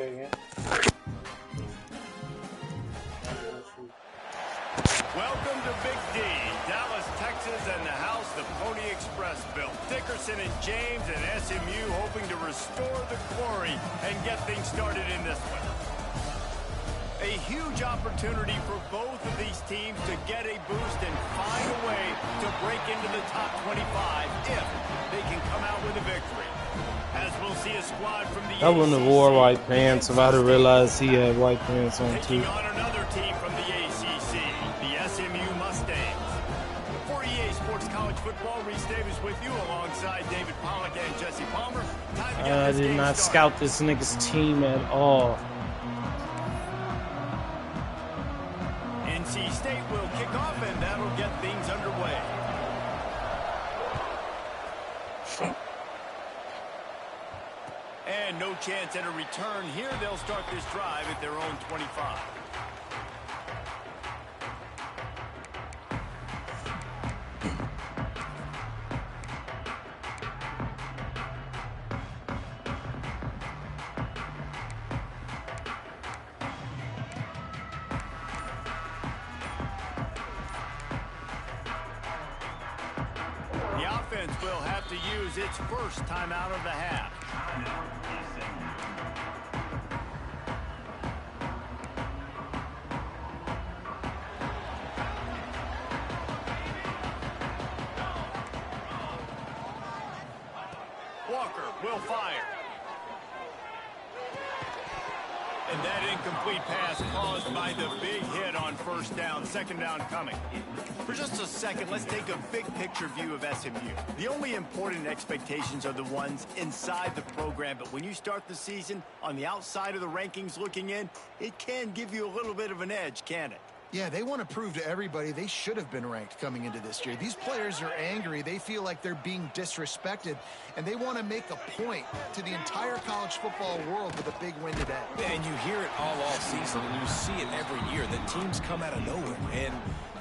say again. Welcome to Big D, Dallas, Texas, and the house the Pony Express built. Dickerson and James and SMU hoping to restore the glory and get things started in this one. A huge opportunity for both of these teams to get a boost and find a way to break into the top 25 if they can come out with a victory. As we'll see a squad from the I wouldn't have wore white pants if I'd have realized he had white pants on too. Taking on another team from the ACC, the SMU Mustangs. For EA Sports College Football, Reese Davis with you alongside David Pollack and Jesse Palmer. Time to get I this did game not started. scout this nigga's team at all. NC State will kick off, and that'll get things underway. And no chance at a return here. They'll start this drive at their own 25. The offense will have to use its first timeout of the half. Walker will fire. And that incomplete pass caused by the big hit on first down. Second down coming. For just a second, let's take a big picture view of SMU. The only important expectations are the ones inside the program. But when you start the season on the outside of the rankings looking in, it can give you a little bit of an edge, can it? Yeah, they want to prove to everybody they should have been ranked coming into this year. These players are angry. They feel like they're being disrespected, and they want to make a point to the entire college football world with a big win today. And you hear it all season, and you see it every year. The teams come out of nowhere, and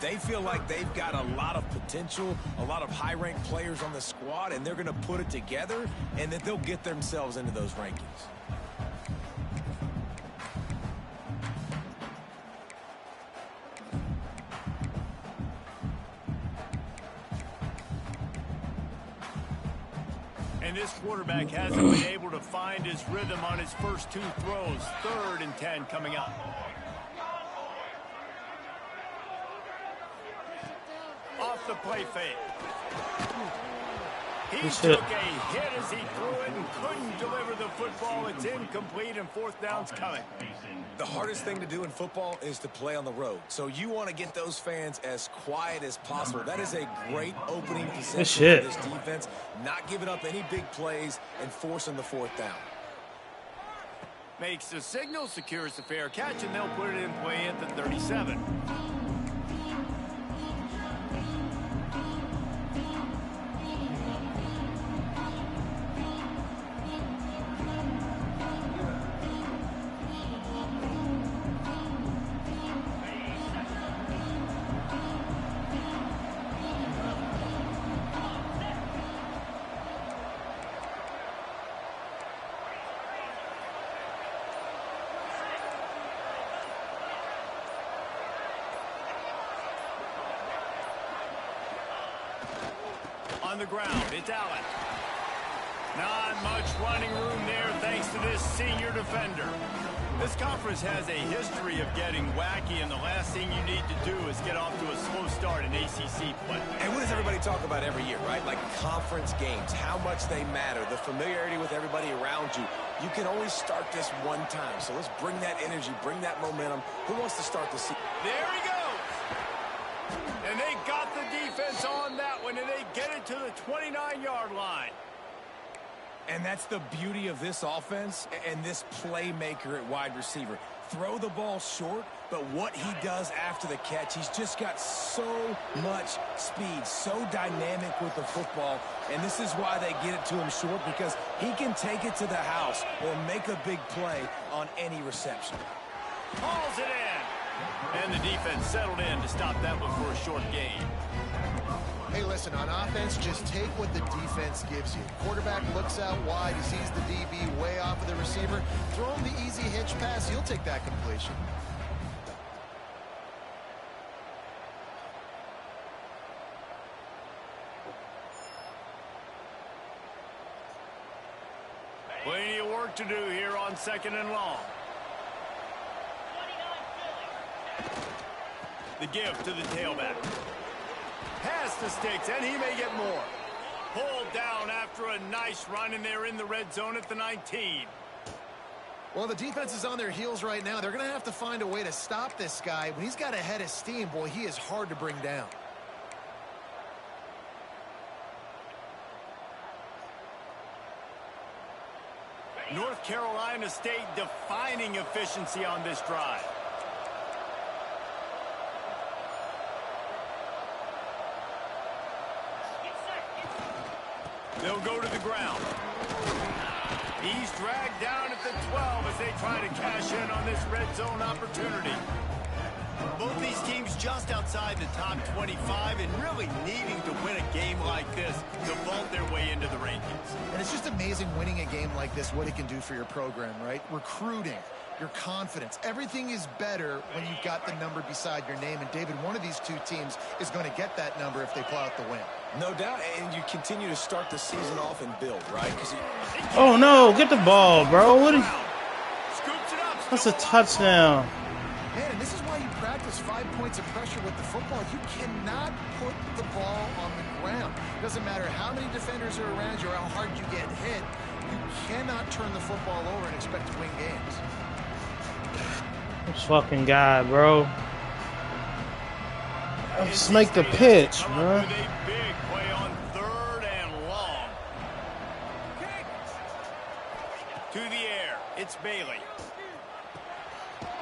they feel like they've got a lot of potential, a lot of high-ranked players on the squad, and they're going to put it together, and that they'll get themselves into those rankings. And this quarterback hasn't been able to find his rhythm on his first two throws. 3rd and 10 coming up. Off the play fake. He took a hit as he threw it and couldn't deliver the football. It's incomplete and 4th down's coming. The hardest thing to do in football is to play on the road. So you want to get those fans as quiet as possible. That is a great opening possession for this defense. Not giving up any big plays and forcing the 4th down. Makes the signal, secures the fair catch, and they'll put it in play at the 37. On the ground, it's Allen. Not much running room there thanks to this senior defender. This conference has a history of getting wacky, and the last thing you need to do is get off to a slow start in ACC play. And what does everybody talk about every year, right? Like conference games, how much they matter, the familiarity with everybody around you. You can only start this one time, so let's bring that energy, bring that momentum. Who wants to start the season? There he goes. And they got the defense on that one, and they get it to the 29-yard line. And that's the beauty of this offense and this playmaker at wide receiver. Throw the ball short, but what he does after the catch, he's just got so much speed, so dynamic with the football. And this is why they get it to him short, because he can take it to the house or make a big play on any reception. Hauls it in. And the defense settled in to stop that one for a short gain. Hey, listen, on offense, just take what the defense gives you. Quarterback looks out wide. He sees the DB way off of the receiver. Throw him the easy hitch pass. He'll take that completion. Plenty of work to do here on 2nd and long. The give to the tailback. Pass the sticks, and he may get more. Pulled down after a nice run, and they're in the red zone at the 19. Well, the defense is on their heels right now. They're going to have to find a way to stop this guy. When he's got a head of steam, boy, he is hard to bring down. North Carolina State defining efficiency on this drive. They'll go to the ground. He's dragged down at the 12 as they try to cash in on this red zone opportunity. Both these teams just outside the top 25 and really needing to win a game like this to vault their way into the rankings. And it's just amazing winning a game like this, what it can do for your program, right? Recruiting, your confidence, everything is better when you've got the number beside your name. And David, one of these two teams is going to get that number if they pull out the win. No doubt, and you continue to start the season off and build, right? Oh no, get the ball, bro. What is... Scoops it up. That's a touchdown. Man, and this is why you practice 5 points of pressure with the football. You cannot put the ball on the ground. Doesn't matter how many defenders are around you or how hard you get hit. You cannot turn the football over and expect to win games. This fucking guy, bro. Just make the pitch, bro. A big play on 3rd and long. To the air, it's Bailey.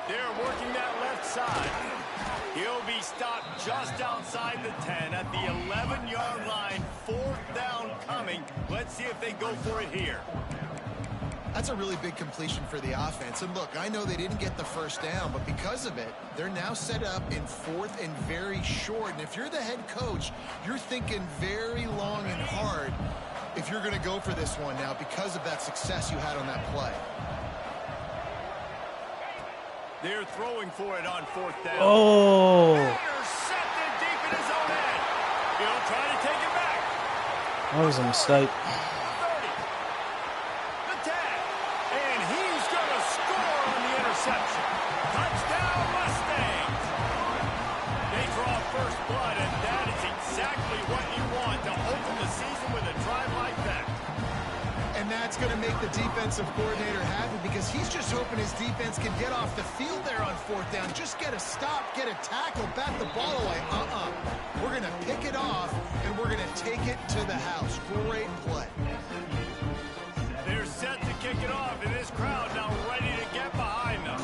They're working that left side. He'll be stopped just outside the 10 at the 11-yard line. 4th down coming. Let's see if they go for it here. That's a really big completion for the offense. And look, I know they didn't get the first down, but because of it, they're now set up in 4th and very short. And if you're the head coach, you're thinking very long and hard if you're going to go for this one now because of that success you had on that play. They're throwing for it on 4th down. Oh. Intercepted deep in his own end. He'll try to take it back. That was a mistake. 30. The tag. And he's going to score on the interception. Touchdown Mustangs. They draw first blood, and that is exactly what you want to open the season with a drive like that. And that's going to make the defensive coordinator happy because he's just hoping his defense can get off the field there on 4th down. Just get a stop, get a tackle, bat the ball away. We're going to pick it off, and we're going to take it to the house. Great play. They're set to kick it off, and this crowd now ready to get behind them.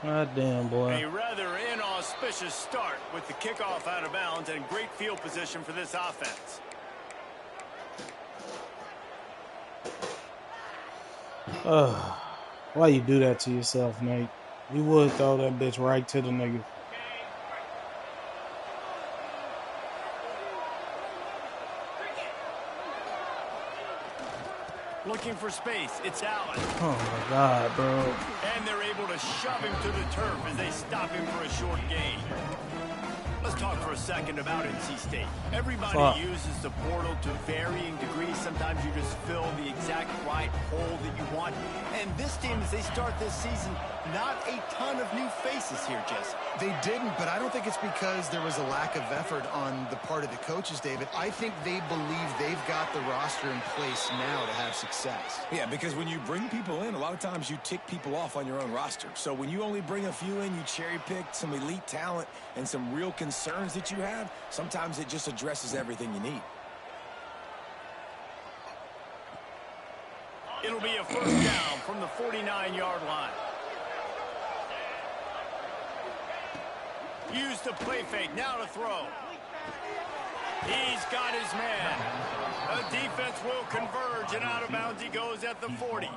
God damn, boy. A rather inauspicious start with the kickoff out of bounds and great field position for this offense. Why you do that to yourself, Nate? You would throw that bitch right to the nigga. Looking for space, it's Allen. Oh my God, bro. And they're able to shove him to the turf as they stop him for a short gain. Let's talk for a second about NC State. Everybody uses the portal to varying degrees. Sometimes you just fill the exact right hole that you want. And this team, as they start this season, not a ton of new faces here, Jesse. They didn't, but I don't think it's because there was a lack of effort on the part of the coaches, David. I think they believe they've got the roster in place now to have success. Yeah, because when you bring people in, a lot of times you tick people off on your own roster. So when you only bring a few in, you cherry-pick some elite talent and some real concerns that you have, sometimes it just addresses everything you need. It'll be a first down from the 49-yard line. Use the play fake, now to throw. He's got his man. The defense will converge, and out of bounds he goes at the 40.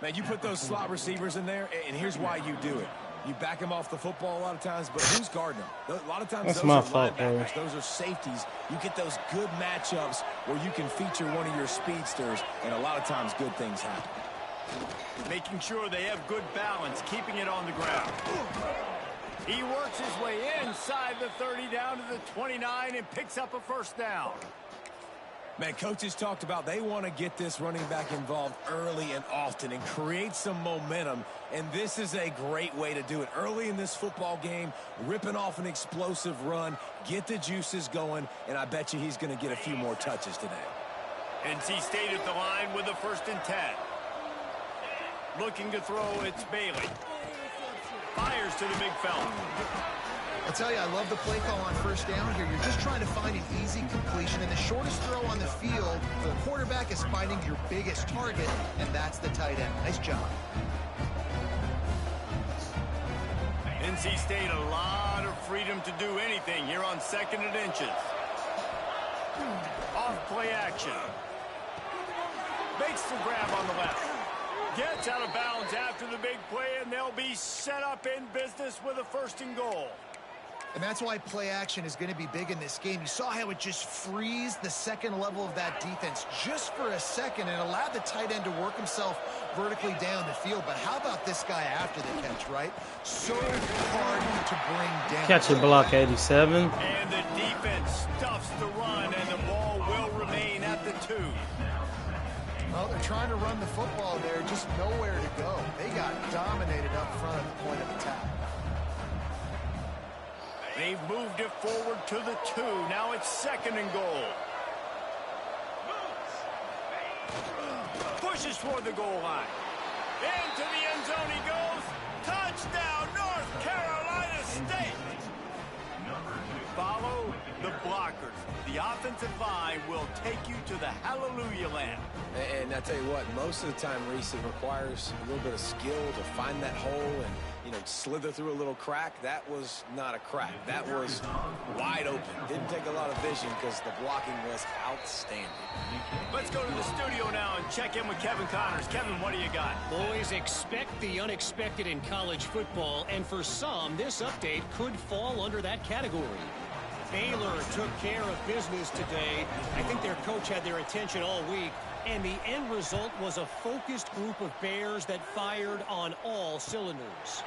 Man, you put those slot receivers in there, and here's why you do it. You back them off the football a lot of times, but who's guarding them? A lot of times That's those my are fault, linebackers. Those are safeties. You get those good matchups where you can feature one of your speedsters, and a lot of times good things happen. Making sure they have good balance, keeping it on the ground. He works his way inside the 30 down to the 29 and picks up a first down. Man, coaches talked about they want to get this running back involved early and often and create some momentum, and this is a great way to do it. Early in this football game, ripping off an explosive run, get the juices going, and I bet you he's going to get a few more touches today. NC State at the line with a 1st and 10. Looking to throw, it's Bailey. Fires to the big fella. I'll tell you, I love the play call on 1st down here. You're just trying to find an easy completion, and the shortest throw on the field for the quarterback is finding your biggest target, and that's the tight end. Nice job. NC State, a lot of freedom to do anything here on 2nd and inches. Off play action. Makes the grab on the left. Gets out of bounds after the big play, and they'll be set up in business with a 1st and goal. And that's why play action is going to be big in this game. You saw how it just frees the second level of that defense just for a second and allowed the tight end to work himself vertically down the field. But how about this guy after the catch, right? So hard to bring down. Catch and block 87. And the defense stuffs the run, and the ball will remain at the 2. Well, they're trying to run the football there, just nowhere to go. They got dominated up front at the point of attack. They've moved it forward to the 2. Now it's 2nd and goal. Pushes for the goal line. Into the end zone he goes. Touchdown, North Carolina State. Follow the blockers. The offensive line will take you to the hallelujah land. And I tell you what, most of the time, Reese, it requires a little bit of skill to find that hole and, slither through a little crack. That was not a crack. That was wide open. Didn't take a lot of vision because the blocking was outstanding. Let's go to the studio now and check in with Kevin Connors. Kevin, what do you got? Boys, expect the unexpected in college football, and for some, this update could fall under that category. Baylor took care of business today. I think their coach had their attention all week, and the end result was a focused group of Bears that fired on all cylinders.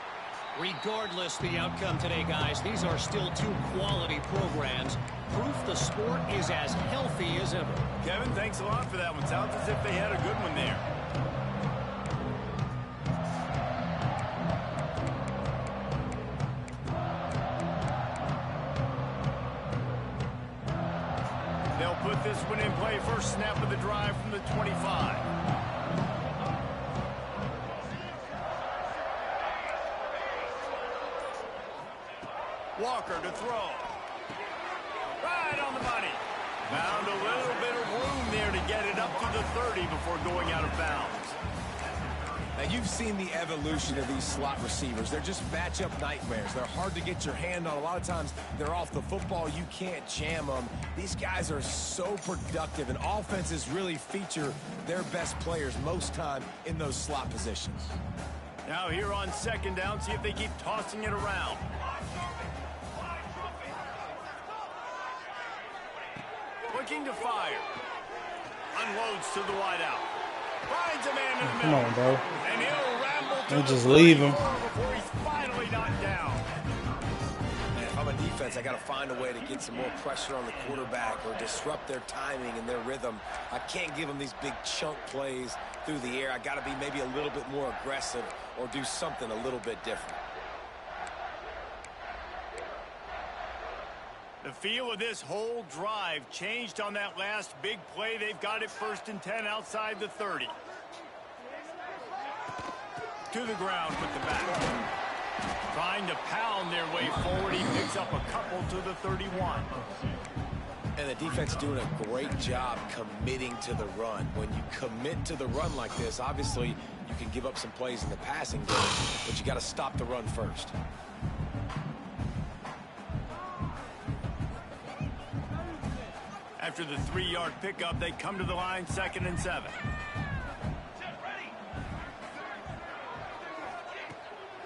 Regardless the outcome today, guys, these are still 2 quality programs. Proof the sport is as healthy as ever. Kevin, thanks a lot for that one. Sounds as if they had a good one there. They'll put this one in play. First snap of the drive from the 25. Walker to throw. Right on the money. Found a little bit of room there to get it up to the 30 before going out of bounds. Now, you've seen the evolution of these slot receivers. They're just matchup nightmares. They're hard to get your hand on. A lot of times, they're off the football. You can't jam them. These guys are so productive, and offenses really feature their best players most time in those slot positions. Now here on 2nd down, see if they keep tossing it around. Looking to fire. Unloads to the wideout. Finds a man in the middle. Come on, bro. And he'll ramble to They the just leave him. before he's finally knocked down. And if I'm a defense, I got to find a way to get some more pressure on the quarterback or disrupt their timing and their rhythm. I can't give them these big chunk plays through the air. I got to be maybe a little bit more aggressive or do something a little bit different. The feel of this whole drive changed on that last big play. They've got it 1st and 10 outside the 30. To the ground with the back. Trying to pound their way forward. He picks up a couple to the 31. And the defense doing a great job committing to the run. When you commit to the run like this, obviously you can give up some plays in the passing game, but you got to stop the run first. After the 3-yard pickup, they come to the line 2nd and 7.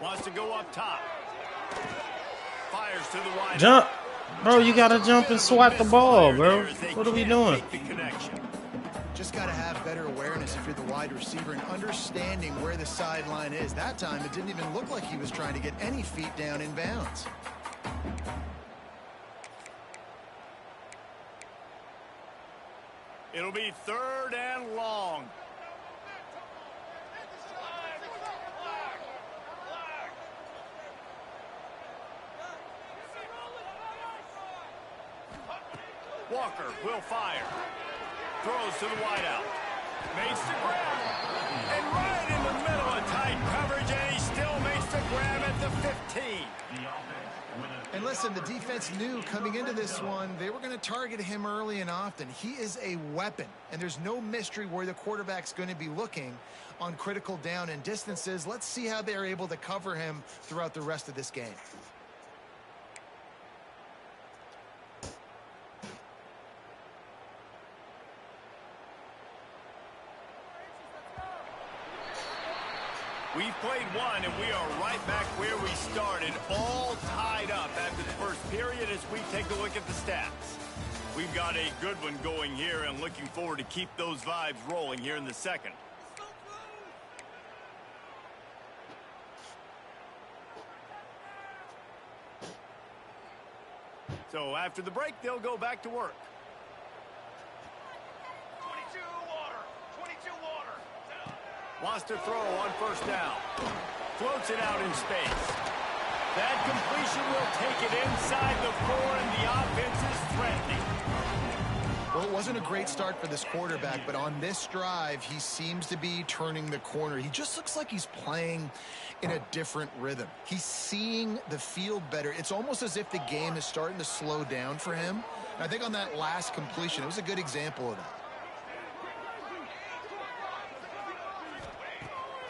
Wants to go up top. Fires to the wide. Jump. Bro, you got to jump and swat the ball, bro. What are we doing? Just got to have better awareness if you're the wide receiver and understanding where the sideline is. That time, it didn't even look like he was trying to get any feet down in bounds. It'll be 3rd and long. Walker will fire. Throws to the wideout. Makes the grab. And right in the middle of tight coverage, and he still makes the grab at the 15. And listen, the defense knew coming into this one, they were going to target him early and often. He is a weapon, and there's no mystery where the quarterback's going to be looking on critical down and distances. Let's see how they're able to cover him throughout the rest of this game. We've played one, and we are right back where we started, all tied up after the first period as we take a look at the stats. We've got a good one going here and looking forward to keep those vibes rolling here in the second. So after the break, they'll go back to work. 22 water. Wants to throw on 1st down. Floats it out in space. That completion will take it inside the 4, and the offense is threatening. Well, it wasn't a great start for this quarterback, but on this drive, he seems to be turning the corner. He just looks like he's playing in a different rhythm. He's seeing the field better. It's almost as if the game is starting to slow down for him. And I think on that last completion, it was a good example of that.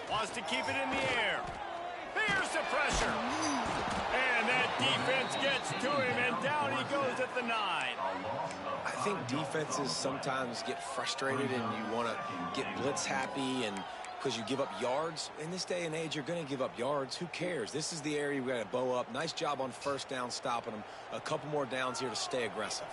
Wants to keep it in the air. Here's the pressure. And that defense gets to him, and down he goes at the 9. I think defenses sometimes get frustrated and you want to get blitz happy and because you give up yards. In this day and age, you're going to give up yards. Who cares? This is the area we got to bow up. Nice job on 1st down stopping them. A couple more downs here to stay aggressive.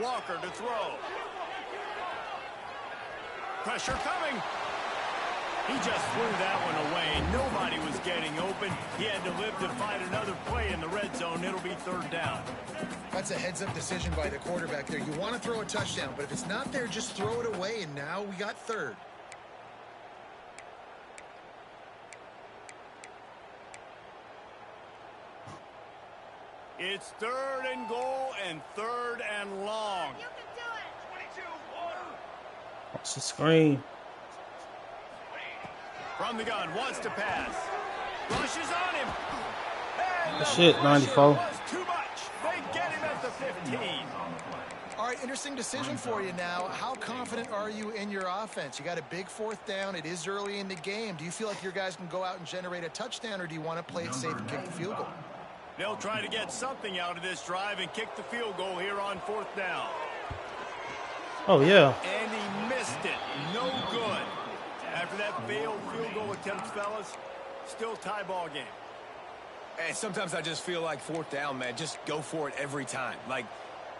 Walker to throw. Pressure coming. He just threw that one away. Nobody was getting open. He had to live to find another play in the red zone. It'll be 3rd down. That's a heads-up decision by the quarterback there. You want to throw a touchdown, but if it's not there, just throw it away, and now we got 3rd. It's 3rd and goal and 3rd and long. You can do it. 22 water. Watch the screen. From the gun, wants to pass. Rushes on him. And Good shit, the 94. pressure was too much. They get him at the 15. All right, interesting decision for you now. How confident are you in your offense? You got a big 4th down. It is early in the game. Do you feel like your guys can go out and generate a touchdown, or do you want to play it safe and kick the field goal? They'll try to get something out of this drive and kick the field goal here on 4th down. Oh, yeah. And he missed it. No good. After that failed field goal attempt, fellas, still tie ball game. And sometimes I just feel like 4th down, man, just go for it every time. Like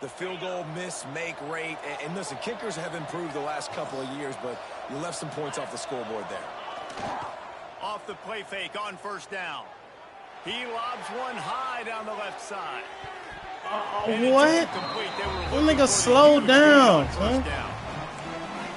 the field goal miss, make rate. And listen, kickers have improved the last couple of years, but you left some points off the scoreboard there. Off the play fake on 1st down. He lobs one high down the left side. What? That nigga slow down, man.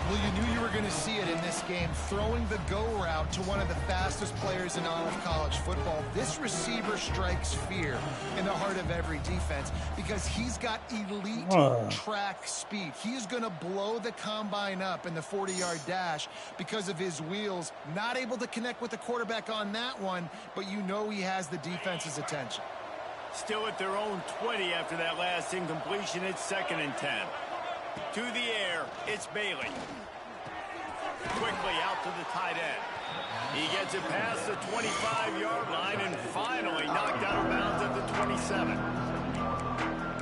Well, you knew you were going to see it in this game. Throwing the go route to one of the fastest players in all of college football. This receiver strikes fear in the heart of every defense because he's got elite track speed. He's going to blow the combine up in the 40-yard dash because of his wheels. Not able to connect with the quarterback on that one, but you know he has the defense's attention. Still at their own 20 after that last incompletion. It's 2nd and 10. To the air, it's Bailey. Quickly out to the tight end. He gets it past the 25-yard line and finally knocked out of bounds at the 27.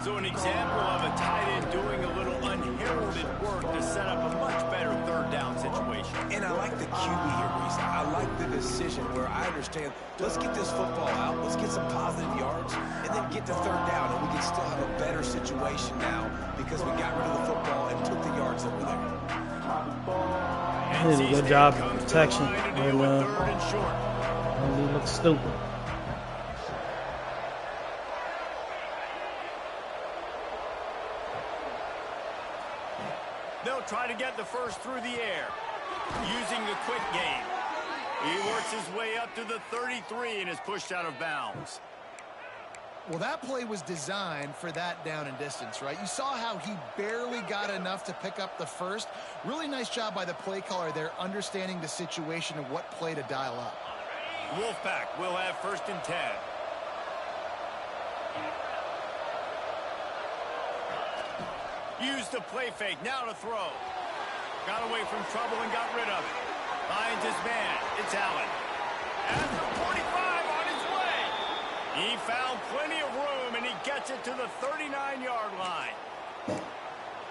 So an example of a tight end doing a little unheralded work to set up a much better third down situation. And I like the QB here, Reese. I like the decision where I understand, let's get this football out, let's get some positive yards, and then get to third down, and we can still have a better situation now because we got rid of the football and took the yards that were there. He did a good job of protection. And third and short. he looks stupid. They'll try to get the first through the air, using the quick game. He works his way up to the 33 and is pushed out of bounds. Well, that play was designed for that down and distance, right? You saw how he barely got enough to pick up the first. Really nice job by the play caller there, understanding the situation and what play to dial up. Wolfpack will have 1st and 10. Used the play fake, now to throw. Got away from trouble and got rid of it. Finds his man, it's Allen. At the 45 on his way. He found plenty of room and he gets it to the 39-yard line.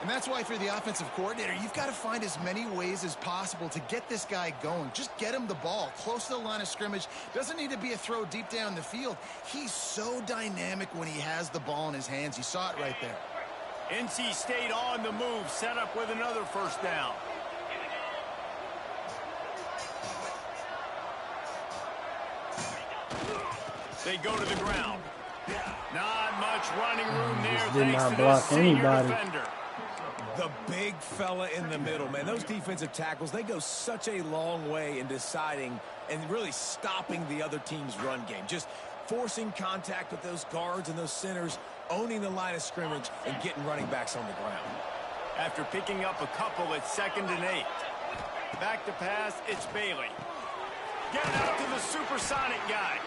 And that's why, if you're the offensive coordinator, you've got to find as many ways as possible to get this guy going. Just get him the ball close to the line of scrimmage. Doesn't need to be a throw deep down the field. He's so dynamic when he has the ball in his hands. You saw it right there. NC State on the move, set up with another 1st down. They go to the ground. Not much running room there. Did not block anybody. Defender. The big fella in the middle, man. Those defensive tackles, they go such a long way in deciding and really stopping the other team's run game. Just forcing contact with those guards and those centers, owning the line of scrimmage, and getting running backs on the ground. After picking up a couple, it's 2nd and 8. Back to pass, it's Bailey. Getting out to the supersonic guy.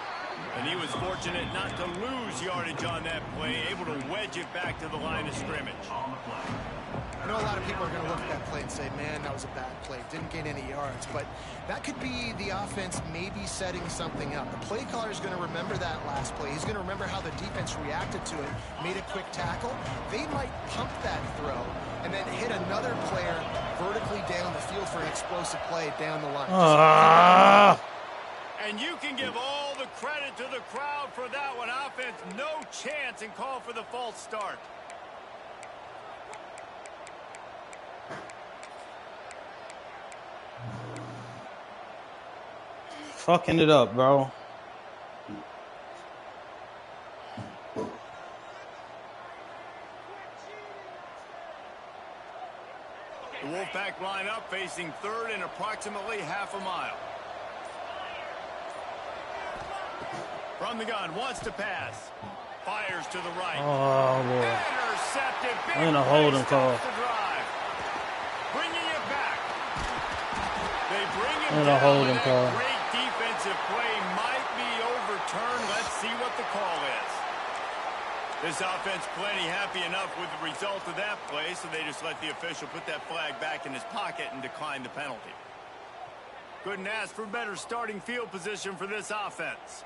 And he was fortunate not to lose yardage on that play, able to wedge it back to the line of scrimmage. I know a lot of people are going to look at that play and say, man, that was a bad play. Didn't gain any yards. But that could be the offense maybe setting something up. The play caller is going to remember that last play. He's going to remember how the defense reacted to it, made a quick tackle. They might pump that throw and then hit another player vertically down the field for an explosive play down the line. And you can give all the credit to the crowd for that one. Offense, no chance, and call for the false start. Fucking it up, bro. The Wolfpack line up, facing 3rd and approximately half a mile. From the gun, wants to pass. Fires to the right. Oh, boy. Intercepted. I'm going to hold him, call. Bringing it back. They bring him I'm going to down. hold him, call. Great defensive play might be overturned. Let's see what the call is. This offense plenty happy enough with the result of that play, so they just let the official put that flag back in his pocket and decline the penalty. Couldn't ask for better starting field position for this offense.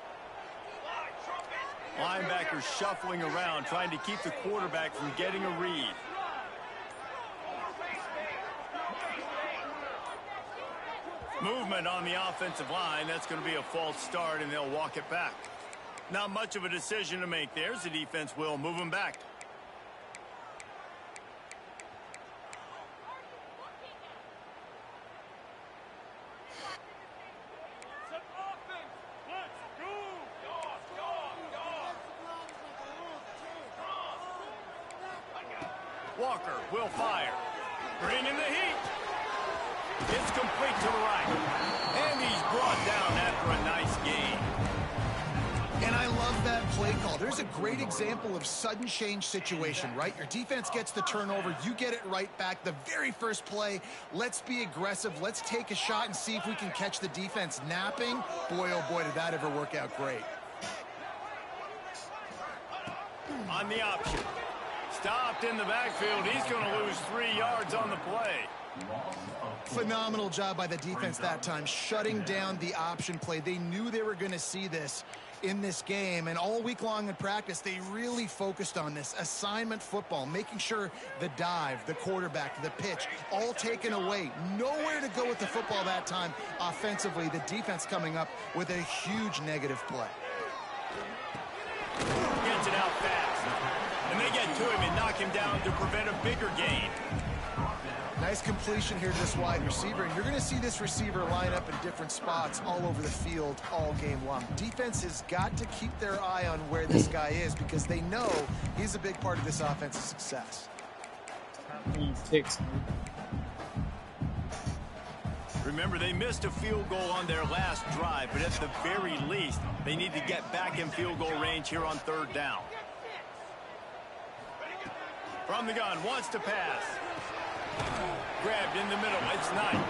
Linebackers shuffling around, trying to keep the quarterback from getting a read. Movement on the offensive line. That's going to be a false start, and they'll walk it back. Not much of a decision to make there, as the defense will move him back. Walker will fire. Bringing the heat. It's complete to the right. And he's brought down after a nice gain. And I love that play call. There's a great example of sudden change situation, right? Your defense gets the turnover. You get it right back. The very first play, let's be aggressive. Let's take a shot and see if we can catch the defense napping. Boy, oh boy, did that ever work out great. On the option. Stopped in the backfield. He's going to lose 3 yards on the play. Phenomenal job by the defense that time, shutting down the option play. They knew they were going to see this in this game, and all week long in practice, they really focused on this assignment football, making sure the dive, the quarterback, the pitch, all taken away. Nowhere to go with the football that time offensively. The defense coming up with a huge negative play. Gets it out fast, and they get to him and knock him down to prevent a bigger gain. Nice completion here to this wide receiver, and you're going to see this receiver line up in different spots all over the field all game long. Defense has got to keep their eye on where this guy is because they know he's a big part of this offense's success. Remember, they missed a field goal on their last drive, but at the very least, they need to get back in field goal range here on 3rd down. From the gun, wants to pass. Grabbed in the middle, it's Knight.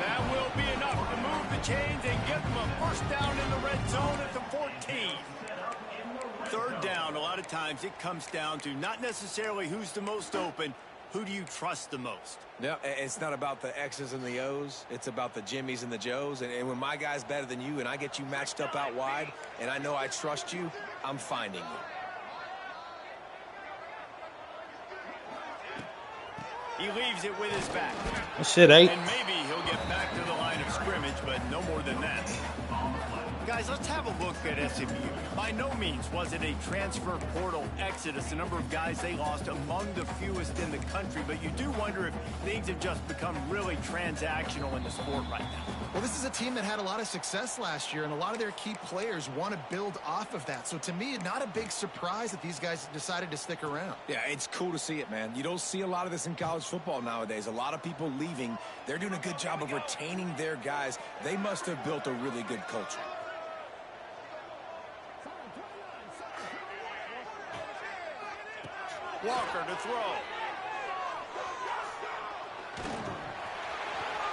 That will be enough to move the chains and get them a first down in the red zone at the 14. 3rd down, a lot of times it comes down to not necessarily who's the most open, who do you trust the most? Yeah, it's not about the X's and the O's. It's about the Jimmies and the Joes. And when my guy's better than you and I get you matched up out wide and I know I trust you, I'm finding you. He leaves it with his back. Shit, 8. And maybe he'll get back to the line of scrimmage, but no more than that. Guys, let's have a look at SMU. By no means was it a transfer portal exodus. The number of guys they lost among the fewest in the country, but you do wonder if things have just become really transactional in the sport right now. Well, this is a team that had a lot of success last year, and a lot of their key players want to build off of that. So to me, not a big surprise that these guys decided to stick around. Yeah, it's cool to see it, man. You don't see a lot of this in college football nowadays. A lot of people leaving. They're doing a good job of retaining their guys. They must have built a really good culture. Walker to throw.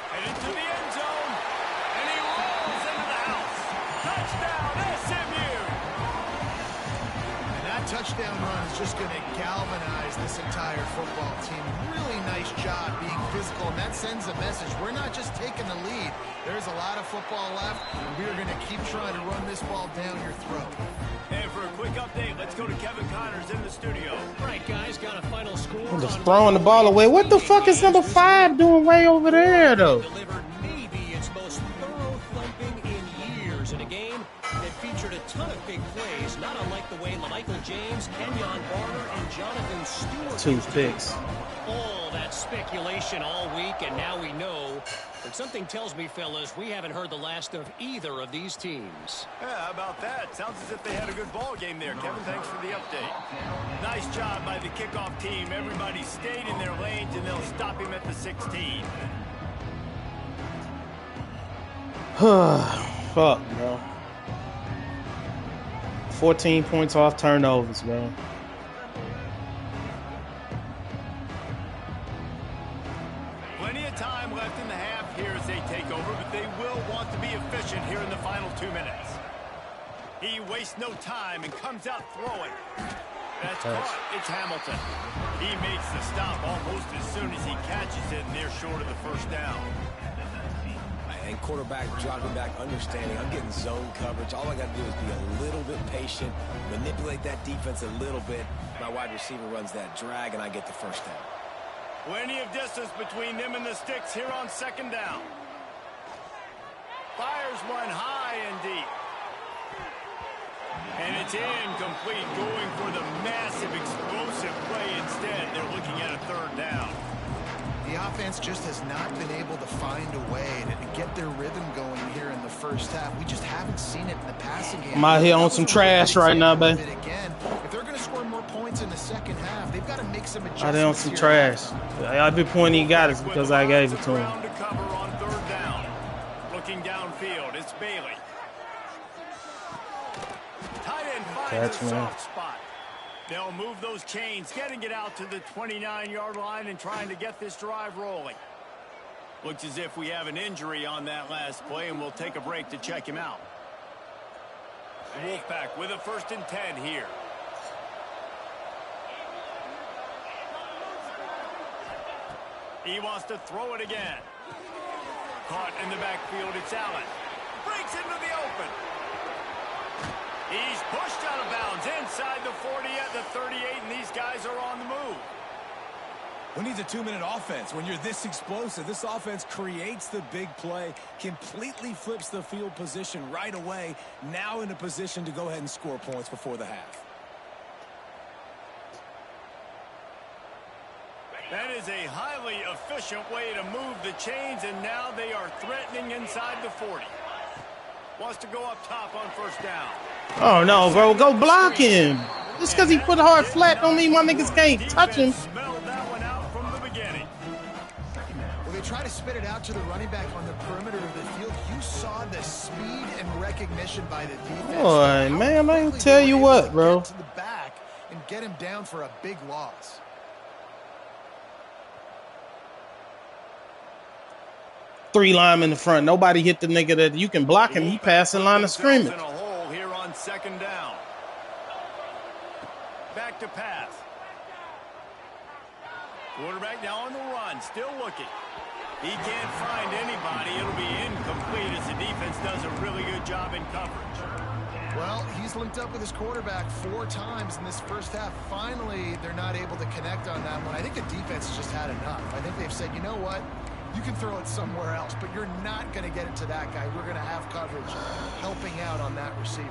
And into the end zone. And he rolls into the house. Touchdown, SMU. And that touchdown run is just going to galvanize this entire football team. Really nice job being physical, and that sends a message. We're not just taking the lead. There's a lot of football left, and we are going to keep trying to run this ball down your throat. And for a quick update, let's go to Kevin Connors in the studio. All right, guys, got a final score. I'm just throwing the ball away. What the fuck is number 5 doing way over there, though? Delivered maybe its most thorough thumping in years in a game that featured a ton of big plays, not unlike the way Michael James, Kenyon Barner, and Jonathan Stewart 2 picks. all that speculation all week, and now we know. But something tells me, fellas, we haven't heard the last of either of these teams. Yeah, how about that? Sounds as if they had a good ball game there. Kevin, thanks for the update. Nice job by the kickoff team. Everybody stayed in their lanes, and they'll stop him at the 16. Fuck, bro. 14 points off turnovers, bro. Plenty of time left in the half here as they take over, but they will want to be efficient here in the final 2 minutes. He wastes no time and comes out throwing. That's caught. It's Hamilton. He makes the stop almost as soon as he catches it, and they're short of the first down. And quarterback dropping back, understanding I'm getting zone coverage. All I got to do is be a little bit patient, manipulate that defense a little bit. My wide receiver runs that drag, and I get the first down. Plenty of distance between them and the sticks here on 2nd down. Fires one high and deep. And it's incomplete, going for the massive explosive play instead. They're looking at a 3rd down. The offense just has not been able to find a way to get their rhythm going here in the first half. We just haven't seen it in the passing game. I'm out here on some trash right now, baby. Again, if they're going to score more points in the second half, they've got to make some adjustments. Out here on some trash. Every point he got is because I gave it to him. To cover on 3rd down. Looking downfield, it's Bailey. Tight end finds a soft spot. They'll move those chains, getting it out to the 29-yard line and trying to get this drive rolling. Looks as if we have an injury on that last play, and we'll take a break to check him out. Wolfpack with a 1st and 10 here. He wants to throw it again. Caught in the backfield, it's Allen. Breaks into the open. He's pushed out of bounds inside the 40 at the 38, and these guys are on the move. Who needs a 2-minute offense? When you're this explosive, this offense creates the big play, completely flips the field position right away, now in a position to go ahead and score points before the half. That is a highly efficient way to move the chains, and now they are threatening inside the 40. Wants to go up top on first down. Oh, no, bro. Go block him. Just because he put hard flat don't mean my niggas can't touch him. Smelled that one out from the beginning. Well, they try to spit it out to the running back on the perimeter of the field. You saw the speed and recognition by the defense. Boy, man, I tell you what, bro. Get to the back and get him down for a big loss. Three linemen in the front. Nobody hit the nigga that you can block him. He passing line of scrimmage. In a hole here on second down. Back to pass. Quarterback now on the run, still looking. He can't find anybody. It'll be incomplete as the defense does a really good job in coverage. Well, he's linked up with his quarterback 4 times in this first half. Finally, they're not able to connect on that one. I think the defense has just had enough. I think they've said, you know what? You can throw it somewhere else, but you're not going to get it to that guy. We're going to have coverage helping out on that receiver.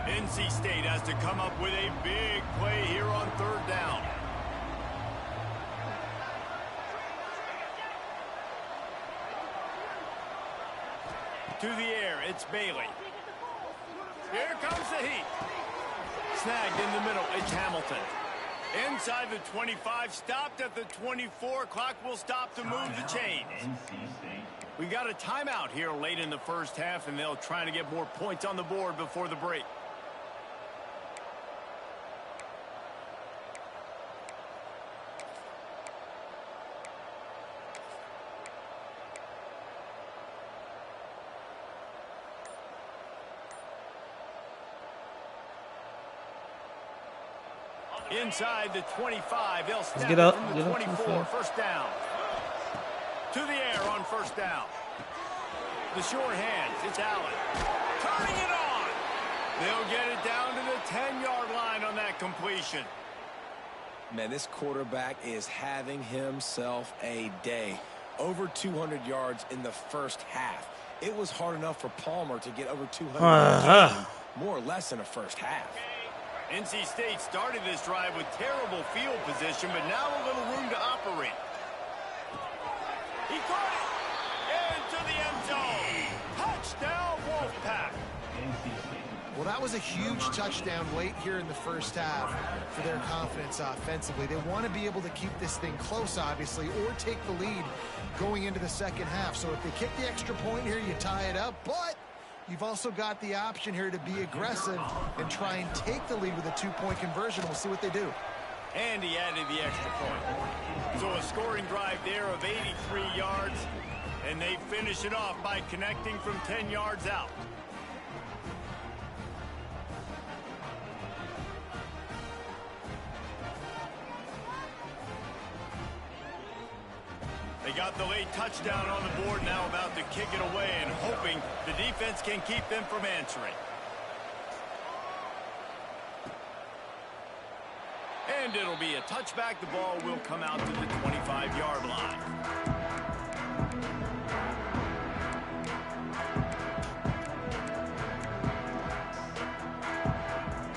NC State has to come up with a big play here on third down. To the air, it's Bailey. Here comes the heat. Snagged in the middle, it's Hamilton. Inside the 25, stopped at the 24. Clock will stop to move the chains. We got a timeout here late in the first half, and they'll try to get more points on the board before the break. Inside the 25, they'll step get up, from the 24, first down. To the air on first down. The short hands, it's Allen. Turning it on. They'll get it down to the 10-yard line on that completion. Man, this quarterback is having himself a day. Over 200 yards in the first half. It was hard enough for Palmer to get over 200 yards, more or less in the first half. NC State started this drive with terrible field position, but now a little room to operate. He caught it into the end zone. Touchdown, Wolfpack. Well, that was a huge touchdown late here in the first half for their confidence offensively. They want to be able to keep this thing close, obviously, or take the lead going into the second half. So if they kick the extra point here, you tie it up, but you've also got the option here to be aggressive and try and take the lead with a 2-point conversion. We'll see what they do. And he added the extra point. So a scoring drive there of 83 yards, and they finish it off by connecting from 10 yards out. They got the late touchdown on the board, now about to kick it away and hoping the defense can keep them from answering. And it'll be a touchback. The ball will come out to the 25-yard line.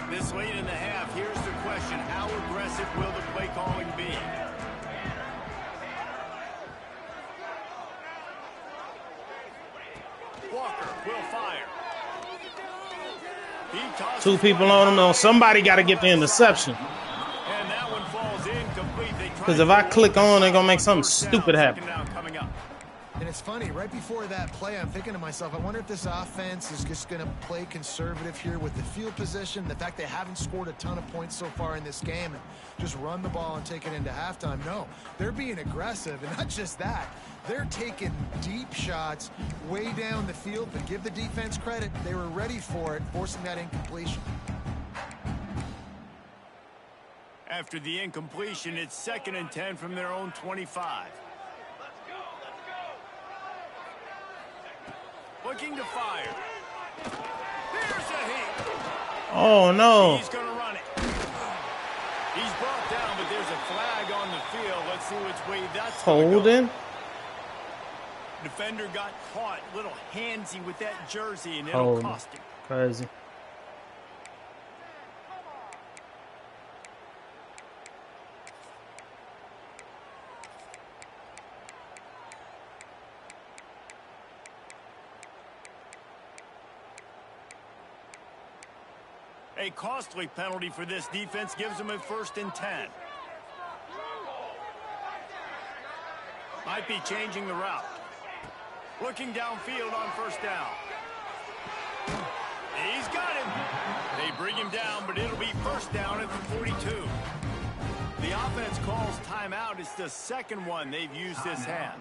This late in the half, here's the question. How aggressive will the play calling be? Walker will fire. 2 people on him. Somebody got to get the interception. And that one falls incomplete. Because if I click on, they're going to make something stupid happen. And it's funny, right before that play, I'm thinking to myself, I wonder if this offense is just going to play conservative here with the field position, the fact they haven't scored a ton of points so far in this game, and just run the ball and take it into halftime. No, they're being aggressive, and not just that. They're taking deep shots way down the field, but give the defense credit. They were ready for it, forcing that incompletion. After the incompletion, it's 2nd and 10 from their own 25. Looking to fire. Here's a hit. Oh, no. He's going to run it. He's brought down, but there's a flag on the field. Let's see which way that's holding. Defender got caught, a little handsy with that jersey, and it'll cost him. Crazy. A costly penalty for this defense gives them a 1st and 10. Might be changing the route. Looking downfield on 1st down. He's got him. They bring him down, but it'll be 1st down at the 42. The offense calls timeout. It's the 2nd one they've used this half.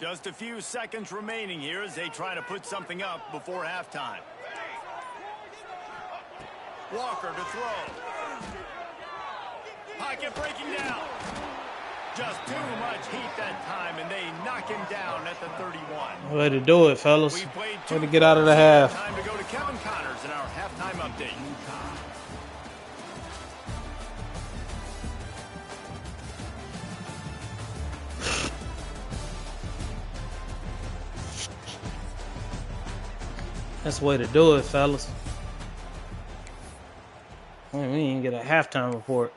Just a few seconds remaining here as they try to put something up before halftime. Walker to throw. Pocket breaking down. Just too much heat that time, and they knock him down at the 31. Way to do it, fellas. Way to get out of the half. Time to go to Kevin Connors in our halftime update. That's the way to do it, fellas. Man, we didn't get a halftime report.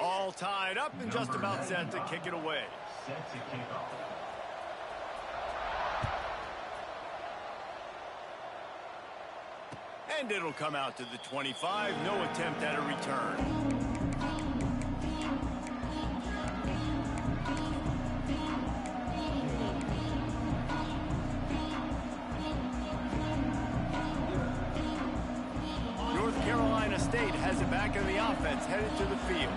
All tied up and just about set to kick it away. And it'll come out to the 25. No attempt at a return. State has it back in the offense, headed to the field.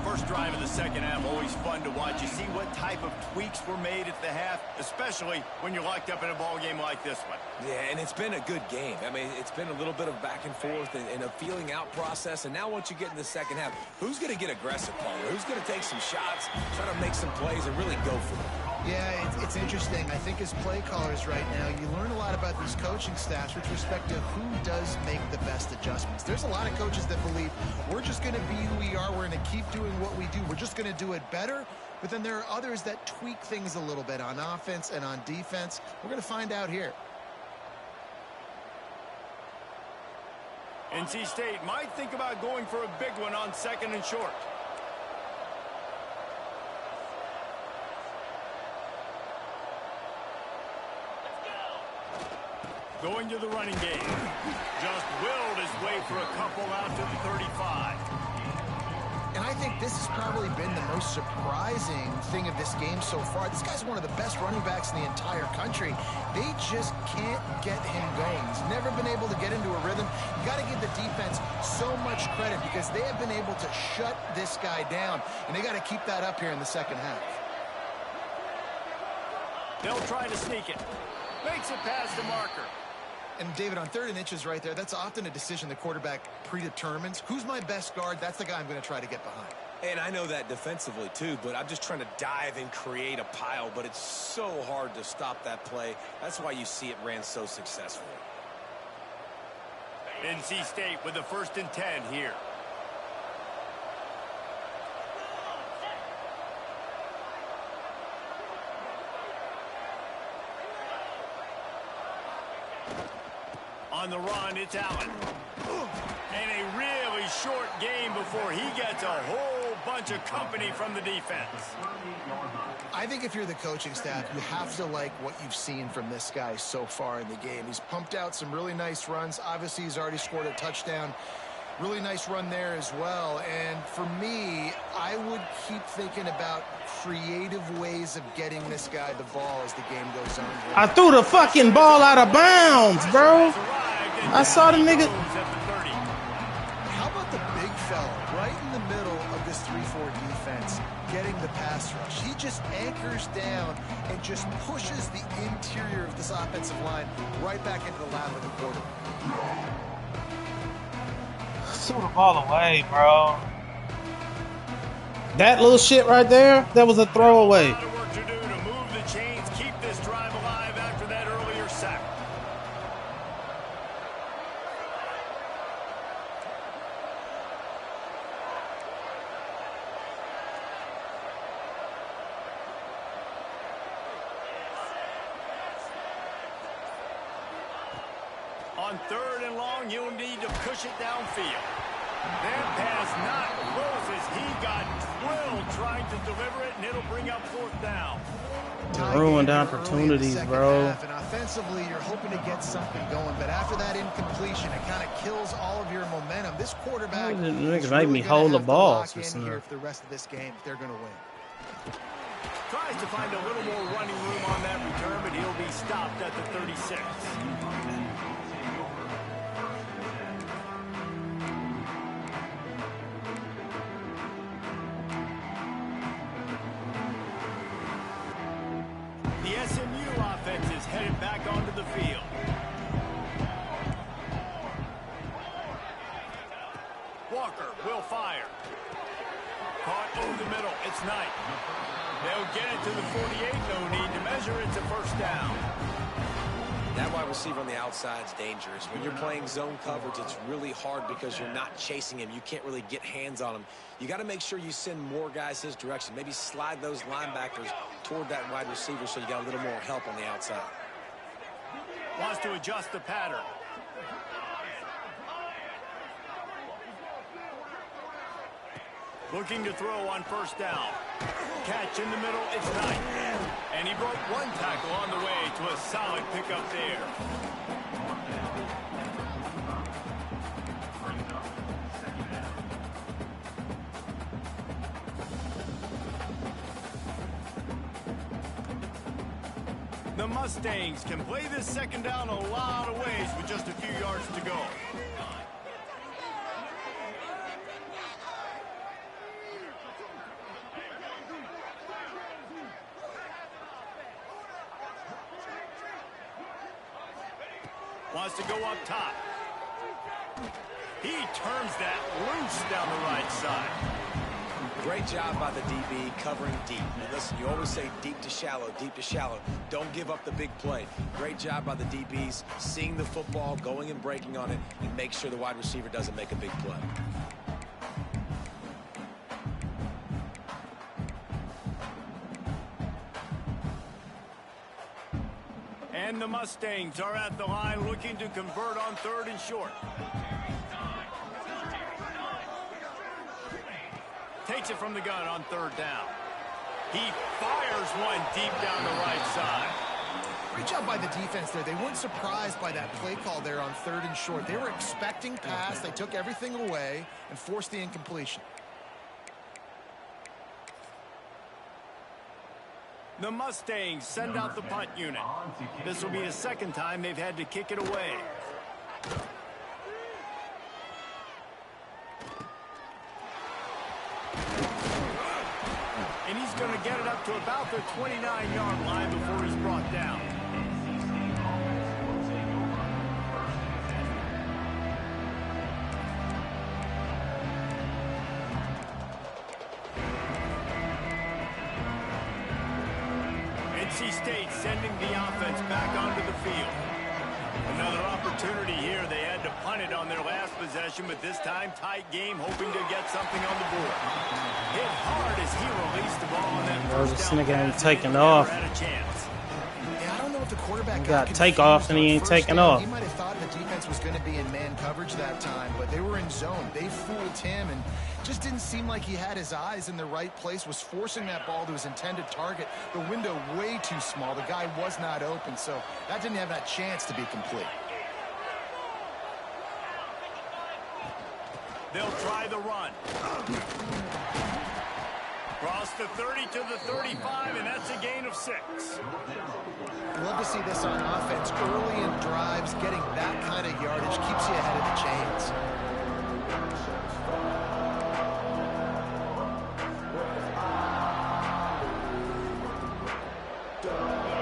First drive of the 2nd half, always fun to watch. You see what type of tweaks were made at the half, especially when you're locked up in a ball game like this one. Yeah, and it's been a good game. I mean, it's been a little bit of back and forth and a feeling out process. And now once you get in the 2nd half, who's going to get aggressive, Paul? Who's going to take some shots, try to make some plays, and really go for it? Yeah, it's interesting. I think as play callers right now, you learn a lot about these coaching staffs with respect to who does make the best adjustments. There's a lot of coaches that believe we're just going to be who we are. We're going to keep doing what we do. We're just going to do it better. But then there are others that tweak things a little bit on offense and on defense. We're going to find out here. NC State might think about going for a big one on 2nd and short. Going to the running game. Just willed his way for a couple out to the 35. And I think this has probably been the most surprising thing of this game so far. This guy's one of the best running backs in the entire country. They just can't get him going. He's never been able to get into a rhythm. You got to give the defense so much credit because they have been able to shut this guy down. And they got to keep that up here in the 2nd half. They'll try to sneak it. Makes it past the marker. And, David, on 3rd and inches right there, that's often a decision the quarterback predetermines. Who's my best guard? That's the guy I'm going to try to get behind. And I know that defensively, too, but I'm just trying to dive and create a pile, but it's so hard to stop that play. That's why you see it ran so successfully. NC State with the 1st and 10 here. On the run, it's Allen. And a really short game before he gets a whole bunch of company from the defense. I think if you're the coaching staff, you have to like what you've seen from this guy so far in the game. He's pumped out some really nice runs. Obviously, he's already scored a touchdown. Really nice run there as well. And for me, I would keep thinking about creative ways of getting this guy the ball as the game goes on. I threw the fucking ball out of bounds, bro. I saw the nigga. How about the big fella right in the middle of this 3-4 defense getting the pass rush? He just anchors down and just pushes the interior of this offensive line right back into the lap of the quarterback. Threw the ball away, bro. That little shit right there, that was a throwaway. A lot of work to do to move the chains, keep this drive alive after that earlier sack. On 3rd and long, you'll need to push it downfield. That pass not close as he got drilled trying to deliver it, and it'll bring up 4th down. Ruined opportunities, bro. And offensively, you're hoping to get something going, but after that incompletion, it kind of kills all of your momentum. This quarterback is make me hold the ball in here for the rest of this game if they're going to win. Tries to find a little more running room on that return, but he'll be stopped at the 36. The SMU offense is headed back onto the field. Walker will fire. Caught over the middle. It's Knight. They'll get it to the 48. No need to measure. It's a 1st down. That wide receiver on the outside is dangerous. When you're playing zone coverage, it's really hard because you're not chasing him. You can't really get hands on him. You got to make sure you send more guys his direction. Maybe slide those linebackers toward that wide receiver so you got a little more help on the outside. Wants to adjust the pattern. Looking to throw on 1st down. Catch in the middle, it's Knight. And he broke 1 tackle on the way to a solid pickup there. The Mustangs can play this 2nd down a lot of ways with just a few yards to go. Wants to go up top. He turns that loose down the right side. Great job by the DB covering deep. Now listen, you always say deep to shallow, deep to shallow. Don't give up the big play. Great job by the DBs seeing the football, going and breaking on it, and make sure the wide receiver doesn't make a big play. And the Mustangs are at the line looking to convert on 3rd and short. Takes it from the gun on 3rd down. He fires one deep down the right side. Great job by the defense there. They weren't surprised by that play call there on 3rd and short. They were expecting pass. They took everything away and forced the incompletion. The Mustangs send out the punt unit. This will be the 2nd time they've had to kick it away. And he's going to get it up to about the 29-yard line before he's brought down. NC State sending the offense back onto the field. Another opportunity here. They had to punt it on their last possession, but this time tight game, hoping to get something on the board. Hit hard as he released the ball on that first down. This nigga ain't taking off. Had a chance. Yeah, I don't know if the quarterback got takeoff and he ain't taking off. He might have thought the defense was going to be in man coverage that time, but they were in zone. They fooled him and just didn't seem like he had his eyes in the right place, was forcing that ball to his intended target. The window way too small. The guy was not open, so that didn't have that chance to be complete. They'll try the run. Cross the 30 to the 35, and that's a gain of 6. Love to see this on offense. Early in drives, getting that kind of yardage keeps you ahead of the chains.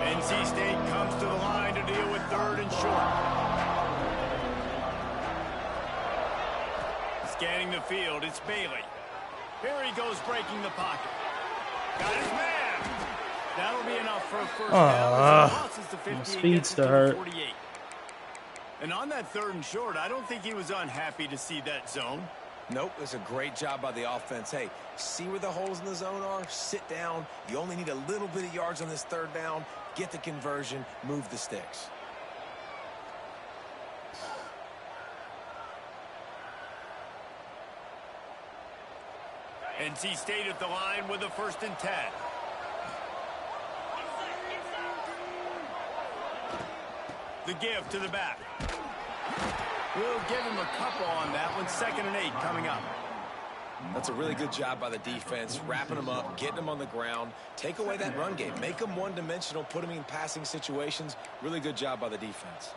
NC State comes to the line to deal with 3rd and short. Scanning the field, it's Bailey. Here he goes, breaking the pocket. Got his man. That'll be enough for a first down. My speedster hurt. And on that 3rd and short, I don't think he was unhappy to see that zone. Nope, it's a great job by the offense. Hey, see where the holes in the zone are? Sit down. You only need a little bit of yards on this 3rd down. Get the conversion. Move the sticks. NC State at the line with a 1st and 10. The give to the back. We'll give him a couple on that one. 2nd and 8 coming up. That's a really good job by the defense, wrapping them up, getting them on the ground. Take away that run game. Make them one-dimensional, put them in passing situations. Really good job by the defense.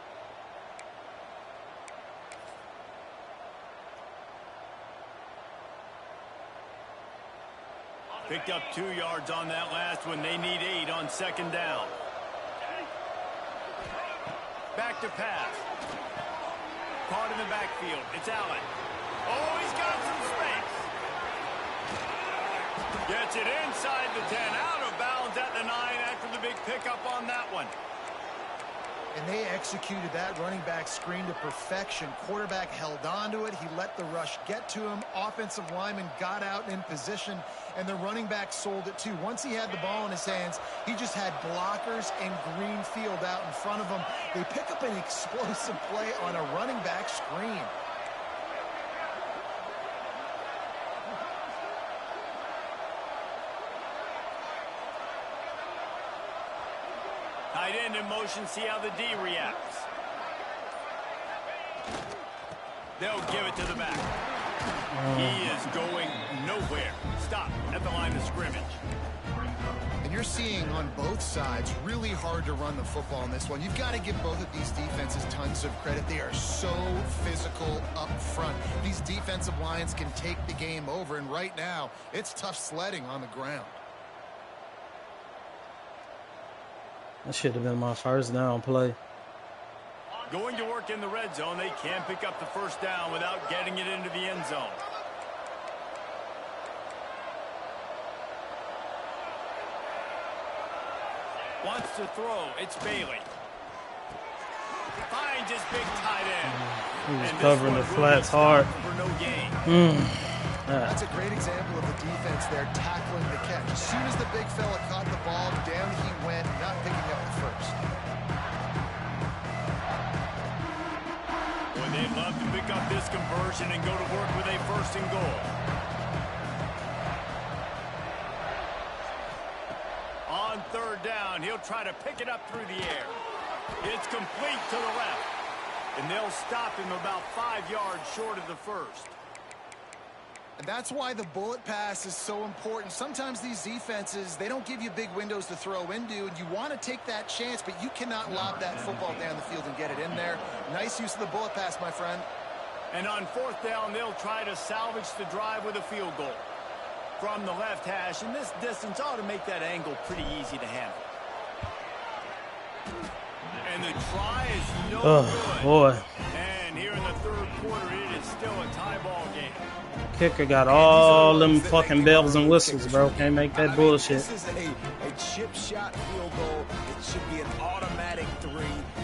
Picked up 2 yards on that last one. They need 8 on 2nd down. Back to pass. Caught in the backfield. It's Allen. Oh, he's got some space. Gets it inside the 10. Out of bounds at the 9 after the big pickup on that one. And they executed that running back screen to perfection. Quarterback held on to it. He let the rush get to him. Offensive lineman got out in position, and the running back sold it too. Once he had the ball in his hands, he just had blockers and green field out in front of him. They pick up an explosive play on a running back screen. Tight end in motion, see how the D reacts. They'll give it to the back. He is going nowhere. Stop at the line of scrimmage. And you're seeing on both sides, really hard to run the football in this one. You've got to give both of these defenses tons of credit. They are so physical up front. These defensive lines can take the game over, and right now, it's tough sledding on the ground. That should have been my 1st down play. Going to work in the red zone. They can't pick up the 1st down without getting it into the end zone. Wants to throw. It's Bailey. Finds his big tight end. He was covering the flats hard. For no gain. That's a great example of the defense there tackling the catch. As soon as the big fella caught the ball, down he went, not picking up the 1st. Boy, they'd love to pick up this conversion and go to work with a 1st and goal. On 3rd down, he'll try to pick it up through the air. It's complete to the left. And they'll stop him about 5 yards short of the 1st. And that's why the bullet pass is so important. Sometimes these defenses, they don't give you big windows to throw into, and you want to take that chance, but you cannot lob that football down the field and get it in there. Nice use of the bullet pass, my friend. And on 4th down, they'll try to salvage the drive with a field goal. From the left hash, and this distance ought to make that angle pretty easy to handle. And the try is no good. Boy. And here in the 3rd quarter, it is still a tie ball game. Kicker got all them fucking bells and whistles, bro. Can't make that bullshit. This is a chip shot field goal. It should be an automatic 3.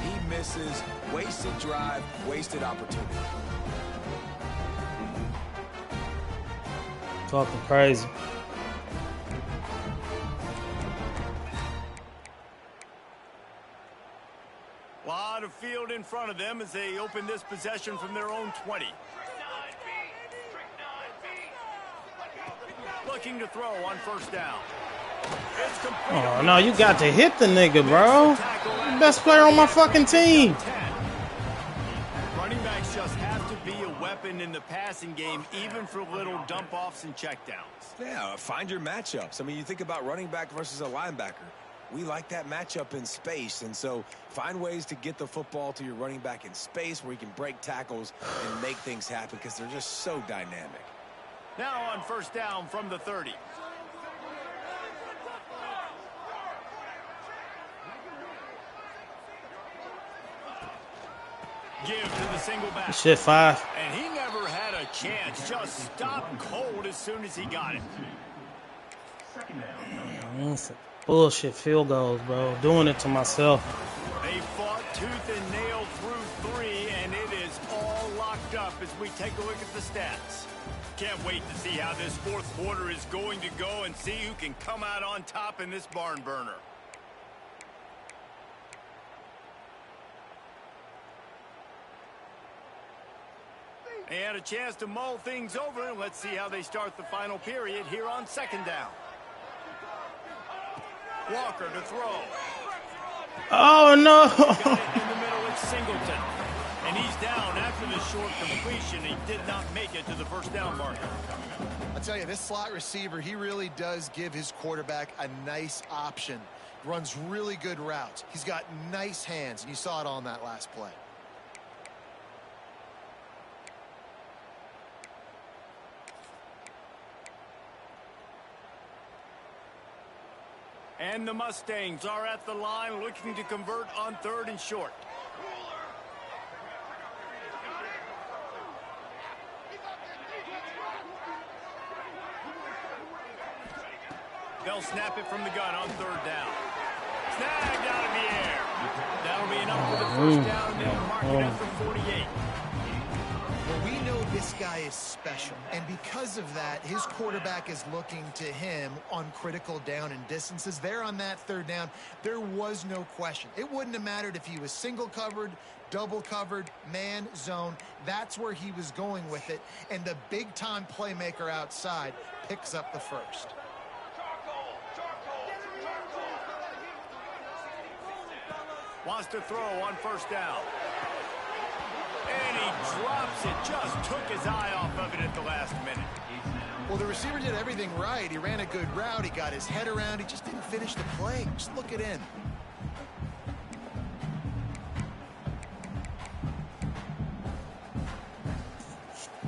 He misses. Wasted drive, wasted opportunity. Talking crazy. A lot of field in front of them as they open this possession from their own 20. Looking to throw on 1st down. Oh, no, you got to hit the nigga, bro. Best player on my fucking team. Running backs just have to be a weapon weapon in the passing game, even for little dump-offs and checkdowns. Yeah, find your matchups. I mean, you think about running back versus a linebacker. We like that matchup in space, and so find ways to get the football to your running back in space where he can break tackles and make things happen because they're just so dynamic. Now on first down from the 30. Give to the single back. Shit, 5. And he never had a chance. Just stopped cold as soon as he got it. Bullshit field goals, bro. Doing it to myself. They fought tooth and nail through 3, and it is all locked up as we take a look at the stats. Can't wait to see how this fourth quarter is going to go and see who can come out on top in this barn burner. They had a chance to mull things over. Let's see how they start the final period here on second down. Walker to throw. Oh, no. Got it in the middle, it's Singleton. And he's down after the short completion. He did not make it to the first down marker. I'll tell you, this slot receiver, he really does give his quarterback a nice option. Runs really good routes. He's got nice hands, and you saw it on that last play. And the Mustangs are at the line looking to convert on 3rd and short. They'll snap it from the gun on 3rd down. Snagged out of the air. That'll be enough for the first down, and they'll mark it at the 48. Well, we know this guy is special, and because of that, his quarterback is looking to him on critical down and distances. There on that 3rd down, there was no question. It wouldn't have mattered if he was single covered, double covered, man, zone. That's where he was going with it, and the big-time playmaker outside picks up the first. Wants to throw on first down. And he drops it. Just took his eye off of it at the last minute. Well, the receiver did everything right. He ran a good route. He got his head around. He just didn't finish the play. Just look it in.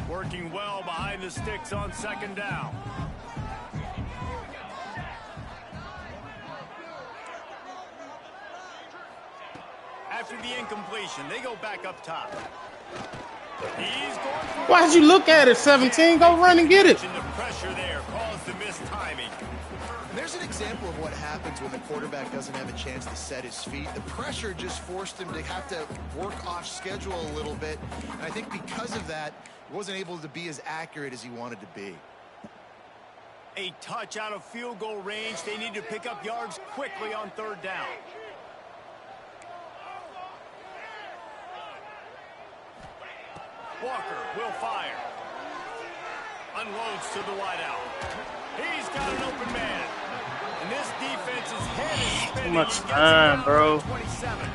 Working well behind the sticks on second down. After the incompletion, they go back up top. He's going for Why'd you look at it, 17? Go run and get it. The pressure there caused the missed timing. There's an example of what happens when the quarterback doesn't have a chance to set his feet. The pressure just forced him to have to work off schedule a little bit. And I think because of that, he wasn't able to be as accurate as he wanted to be. A touch out of field goal range. They need to pick up yards quickly on 3rd down. Walker will fire. Unloads to the wideout. He's got an open man. And this defense's head is spinning. Too much time, bro. 27.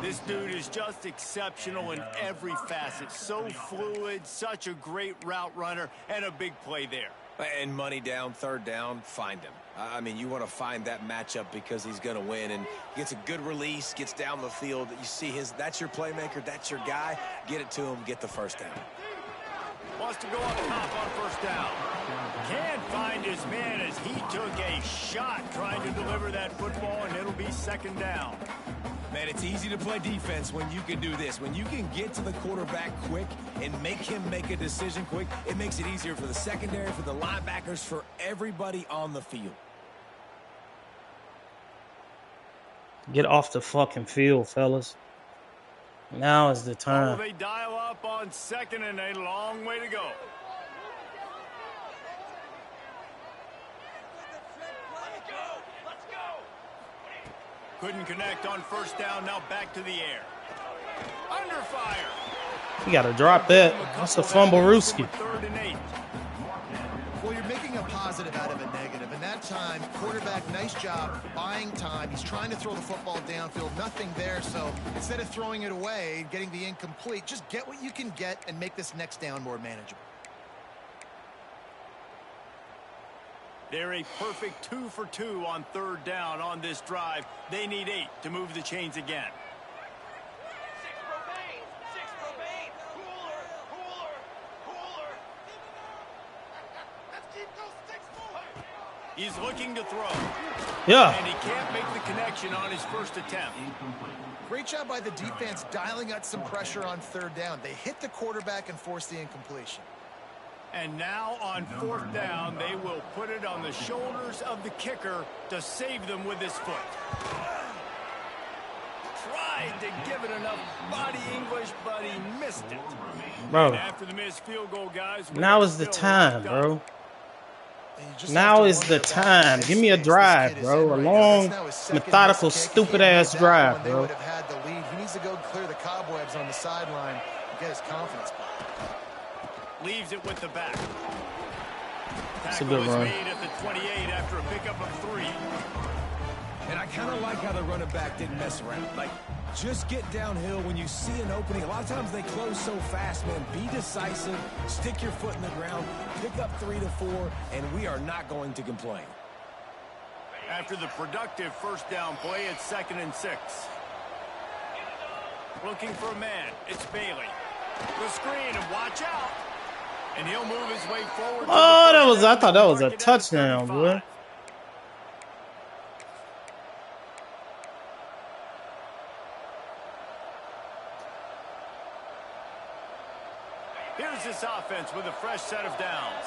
This dude is just exceptional in every facet. So fluid, such a great route runner, and a big play there. And money down, 3rd down, find him. I mean, you want to find that matchup because he's going to win, and gets a good release, gets down the field. You see that's your playmaker, that's your guy. Get it to him, get the first down. Wants to go up top on first down. Can't find his man as he took a shot trying to deliver that football, and it'll be 2nd down. Man, it's easy to play defense when you can do this. When you can get to the quarterback quick and make him make a decision quick, it makes it easier for the secondary, for the linebackers, for everybody on the field. Get off the fucking field, fellas. Now is the time. Oh, they dial up on 2nd and a long way to go. Couldn't connect on first down. Now back to the air. Under fire. You got to drop that. That's a fumble rooski. 3rd and 8. Well, you're making a positive out of a negative, and that time, quarterback, nice job buying time. He's trying to throw the football downfield, nothing there. So instead of throwing it away, getting the incomplete, just get what you can get and make this next down more manageable. They're a perfect 2 for 2 on 3rd down on this drive. They need 8 to move the chains again. He's looking to throw. Yeah. And he can't make the connection on his first attempt. Great job by the defense dialing out some pressure on 3rd down. They hit the quarterback and forced the incompletion. And now on 4th down, they will put it on the shoulders of the kicker to save them with his foot. Tried to give it enough body English, but he missed it. Bro. And after the missed field goal, guys, Now is the time, bro. Now is the time. Give me a drive, bro. A long, methodical, stupid-ass drive, bro. He needs to go clear the cobwebs on the sideline and get his confidence back. Leaves it with the back. That's a good run. Made at the 28 after a pickup of 3. And I kind of like how the running back didn't mess around. Like, just get downhill when you see an opening. A lot of times they close so fast, man. Be decisive, stick your foot in the ground, pick up 3 to 4, and we are not going to complain. After the productive 1st down play, it's 2nd and 6. Looking for a man. It's Bailey. The screen, and watch out. And he'll move his way forward. Oh, I thought that was a touchdown, boy. Here's this offense with a fresh set of downs.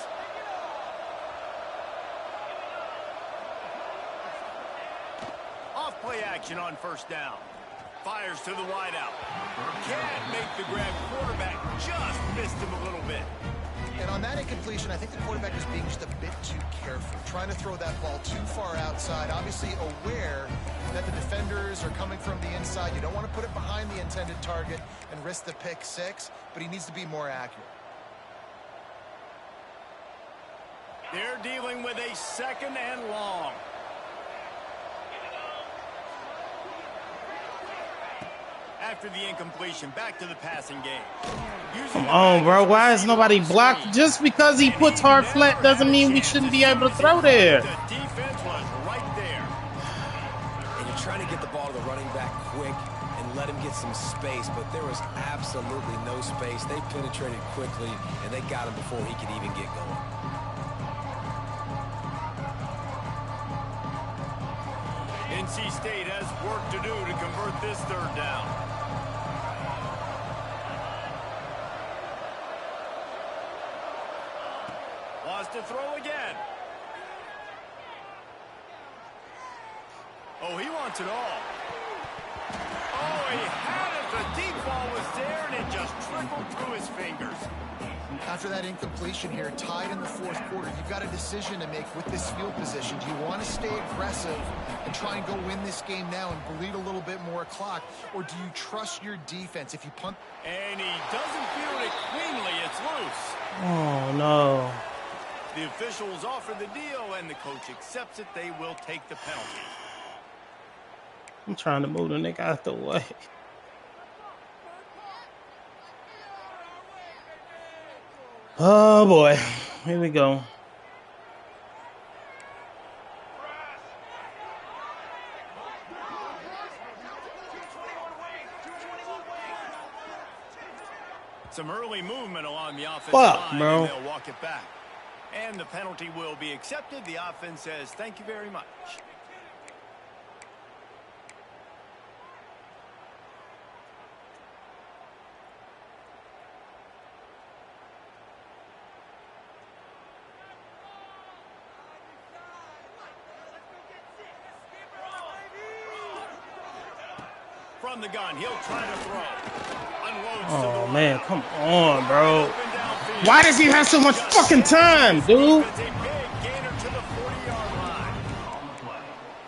Off play action on 1st down. Fires to the wideout. Can't make the grab. Quarterback just missed him a little bit. And on that incompletion, I think the quarterback was being just a bit too careful, trying to throw that ball too far outside, obviously aware that the defenders are coming from the inside. You don't want to put it behind the intended target and risk the pick 6, but he needs to be more accurate. They're dealing with a 2nd and long. After the incompletion, back to the passing game. Come on, bro. Why is nobody blocked? Just because he puts hard flat doesn't mean we shouldn't be able to throw there. The defense was right there. And you're trying to get the ball to the running back quick and let him get some space, but there was absolutely no space. They penetrated quickly, and they got him before he could even get going. NC State has work to do to convert this 3rd down. Wants to throw again. Oh, he wants it all. Oh, he had it. The deep ball was there, and it just trickled through his fingers. After that incompletion here, tied in the 4th quarter, you've got a decision to make with this field position. Do you want to stay aggressive and try and go win this game now and bleed a little bit more clock, or do you trust your defense? If you punt... And he doesn't field it cleanly. It's loose. Oh, no. The officials offer the deal, and the coach accepts it. They will take the penalty. I'm trying to move the nigga out the way. Oh, boy. Here we go. Some early movement along the offensive line, bro. And they'll walk it back. And the penalty will be accepted. The offense says, thank you very much. From the gun, he'll try to throw. Unloads Oh, man, come on, bro. Why does he have so much fucking time, dude?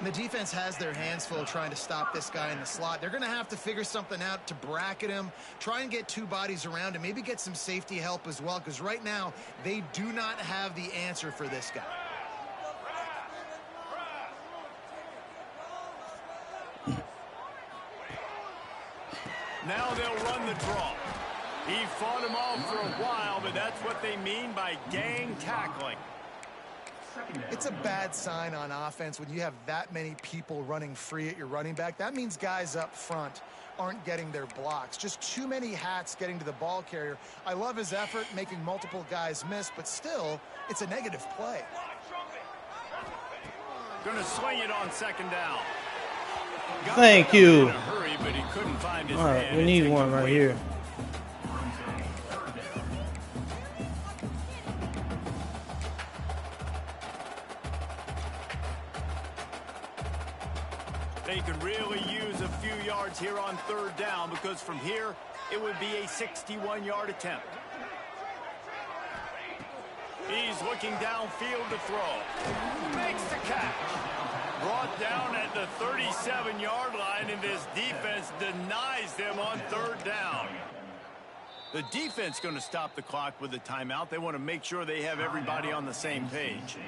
The defense has their hands full trying to stop this guy in the slot. They're going to have to figure something out to bracket him, try and get 2 bodies around him, maybe get some safety help as well, because right now they do not have the answer for this guy. Now they'll run the draw. He fought him off for a while, but that's what they mean by gang tackling. It's a bad sign on offense when you have that many people running free at your running back. That means guys up front aren't getting their blocks. Just too many hats getting to the ball carrier. I love his effort, making multiple guys miss, but still, it's a negative play. Going to swing it on second down. Thank you. In a hurry, but he couldn't find his All right, man. we need one right here. They could really use a few yards here on third down because from here, it would be a 61-yard attempt. He's looking downfield to throw. Makes the catch. Brought down at the 37-yard line, and this defense denies them on third down. The defense going to stop the clock with a timeout. They want to make sure they have everybody on the same page.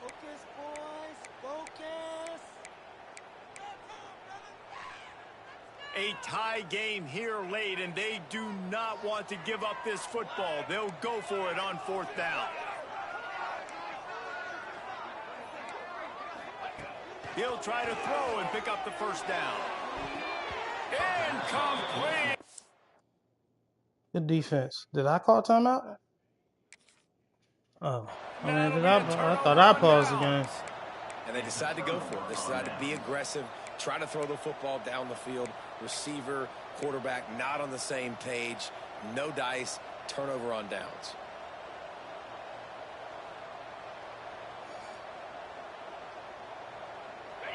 Focus, boys. Focus. A tie game here late, and they do not want to give up this football. They'll go for it on fourth down. He'll try to throw and pick up the first down. Incomplete. Good defense. Did I call timeout? Oh, I mean, I thought I paused the game. And they decide to go for it. They decide to be aggressive, try to throw the football down the field. Receiver, quarterback, not on the same page. No dice, turnover on downs.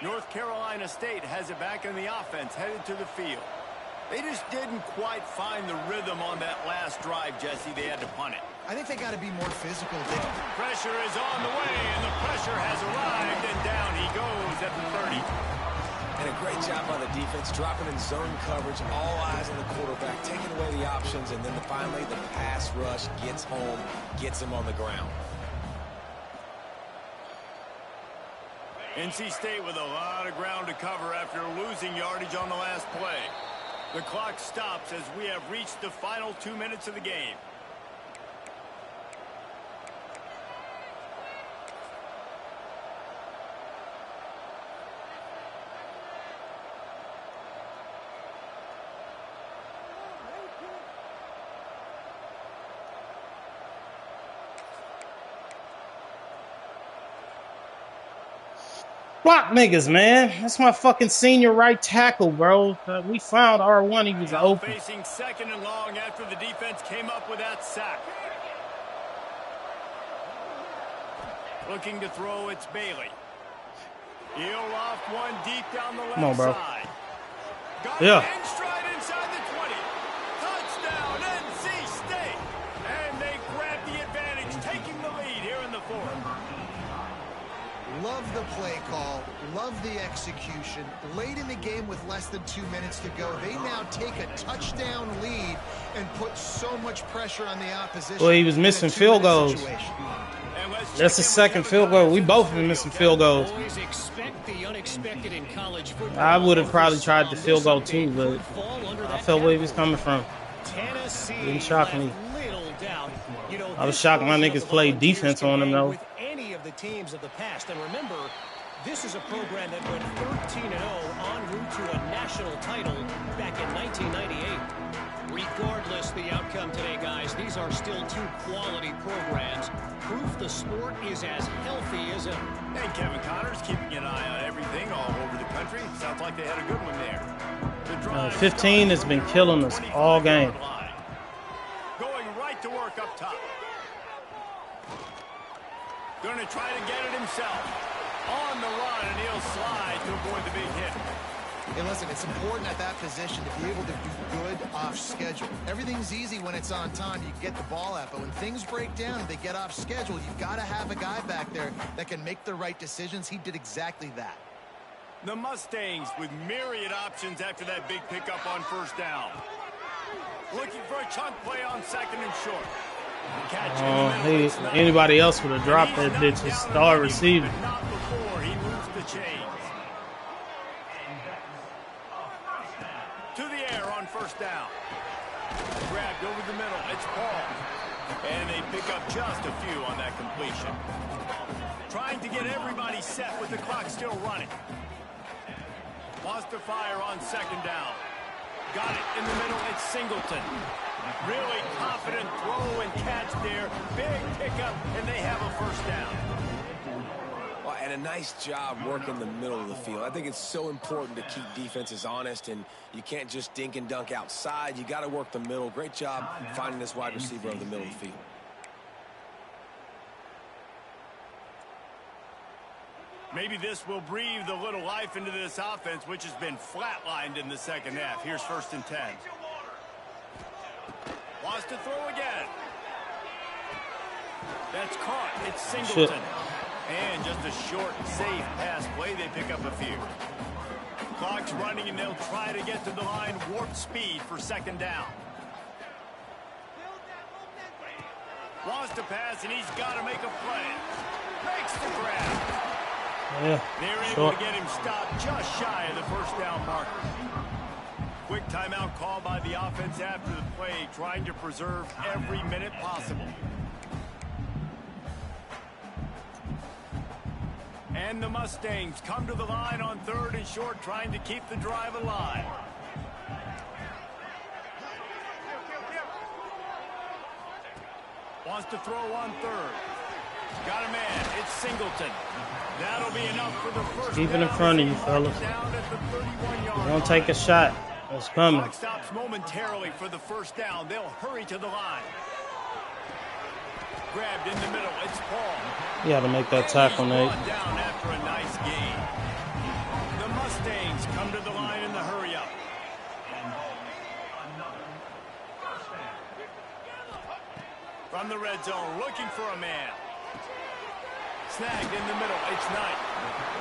North Carolina State has it back in the offense, headed to the field. They just didn't quite find the rhythm on that last drive, Jesse. They had to punt it. I think they got to be more physical. Pressure is on the way, and the pressure has arrived, and down he goes at the 30. And a great job by the defense, dropping in zone coverage, all eyes on the quarterback, taking away the options, and then finally the pass rush gets home, gets him on the ground. NC State with a lot of ground to cover after losing yardage on the last play. The clock stops as we have reached the final 2 minutes of the game. Block niggas, man. That's my fucking senior right tackle, bro. We found R1. He was open. Facing second and long after the defense came up with that sack. Looking to throw, it's Bailey. He'll loft one deep down the left Come on, bro. side. Got Yeah. in stride inside the 20. Touchdown, NC State. And they grab the advantage, taking the lead here in the fourth. Love the play call. Love the execution. Late in the game with less than 2 minutes to go, they now take a touchdown lead and put so much pressure on the opposition. Well, he was missing field goals. That's the second field goal. We both been missing field goals. I would have probably tried the field goal too, but I felt where he was coming from. Didn't shock me. I was shocked my niggas played defense on him though. The teams of the past, and remember, this is a program that went 13-0 en route to a national title back in 1998. Regardless the outcome today, guys, these are still two quality programs. Proof the sport is as healthy as ever. Hey, Kevin Connors keeping an eye on everything all over the country. Sounds like they had a good one there. 15 has been killing us all game. Going right to work up top. Going to try to get it himself. On the run, and he'll slide to avoid the big hit. Hey, listen, it's important at that position to be able to do good off schedule. Everything's easy when it's on time. You get the ball out. But when things break down and they get off schedule, you've got to have a guy back there that can make the right decisions. He did exactly that. The Mustangs with myriad options after that big pickup on first down. Looking for a chunk play on second and short. Hey, anybody else would have dropped that bitch as star receiver. Not before he moves the chains. To the air on first down. Grabbed over the middle. It's Paul. And they pick up just a few on that completion. Trying to get everybody set with the clock still running. Wants to fire on second down. Got it in the middle. It's Singleton. Really confident throw and catch there. Big pickup, and they have a first down. Well, and a nice job working the middle of the field. I think it's so important to keep defenses honest, and you can't just dink and dunk outside. You got to work the middle. Great job finding this wide receiver in the middle of the field. Maybe this will breathe a little life into this offense, which has been flatlined in the second half. Here's 1st and 10. Wants to throw again. That's caught. It's Singleton. And just a short, safe pass play. They pick up a few. Clock's running, and they'll try to get to the line. Warp speed for second down. Wants to pass, and he's got to make a play. Makes the grab. Yeah, they're able to get him stopped just shy of the first down marker. Quick timeout call by the offense after the play, trying to preserve every minute possible. And the Mustangs come to the line on 3rd and short, trying to keep the drive alive. Wants to throw on 3rd. Got a man. It's Singleton. That'll be enough for the first. Keep it in front of you, fellas. Don't take a shot. It's coming. Clock stops momentarily for the first down. They'll hurry to the line. Grabbed in the middle. It's Paul. You got to make that tackle, Nate. Down after a nice gain. The Mustangs come to the line in the hurry up. From the red zone, looking for a man. Snagged in the middle. It's Knight.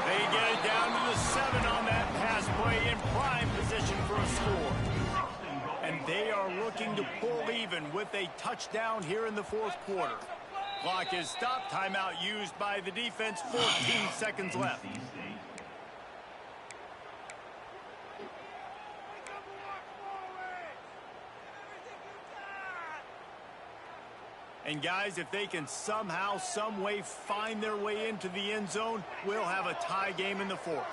They get it down to the 7 on that pass play, in prime position for a score. And they are looking to pull even with a touchdown here in the 4th quarter. Clock is stopped. Timeout used by the defense. 14 seconds left. And guys, if they can somehow, some way find their way into the end zone, we'll have a tie game in the 4th.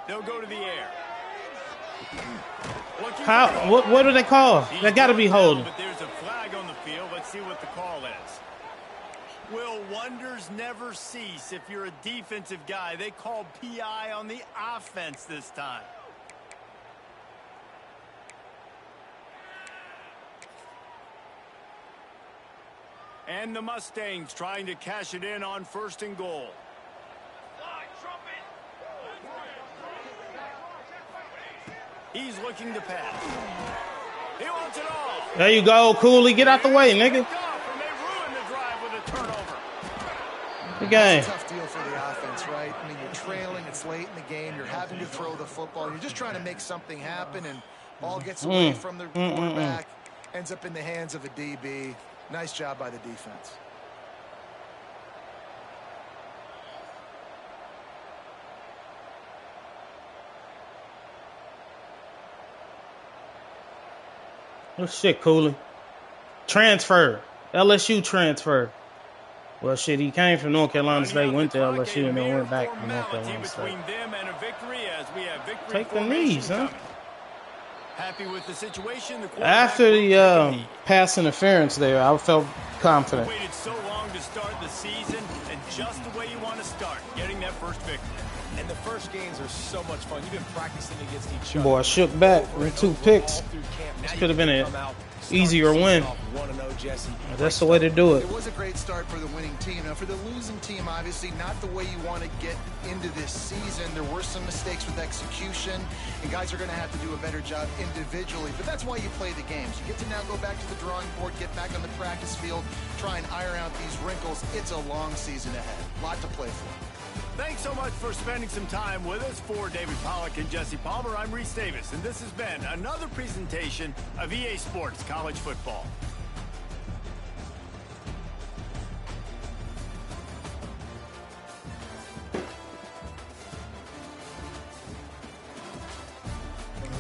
They'll go to the air. How? What do they call? They got to be holding. But there's a flag on the field. Let's see what the call is. Will wonders never cease if you're a defensive guy? They called PI on the offense this time. And the Mustangs trying to cash it in on 1st and goal. He's looking to pass. He wants it all. There you go, Cooley. Get out the way, nigga. Good game. It's a tough deal for the offense, right? I mean, you're trailing. It's late in the game. You're having to throw the football. You're just trying to make something happen, and ball gets away from the quarterback, ends up in the hands of a DB. Nice job by the defense. Oh, shit, Cooley. Transfer. LSU transfer. Well, shit, he came from North Carolina State, went to LSU, and then went back to North Carolina State. Take the knees, huh? Happy with the situation. After the pass interference there, I felt confident. Waited so long to start the season, and just the way you want to start, getting that first victory. And the first games are so much fun. You've been practicing against each other. Boy, shook back with 2 picks. This could have been an easier win. That's the way to do it. It was a great start for the winning team. Now, for the losing team, obviously not the way you want to get into this season. There were some mistakes with execution, and guys are going to have to do a better job individually. But that's why you play the games. You get to now go back to the drawing board, get back on the practice field, try and iron out these wrinkles. It's a long season ahead. A lot to play for. Thanks so much for spending some time with us. For David Pollack and Jesse Palmer, I'm Reese Davis, and this has been another presentation of EA Sports College Football.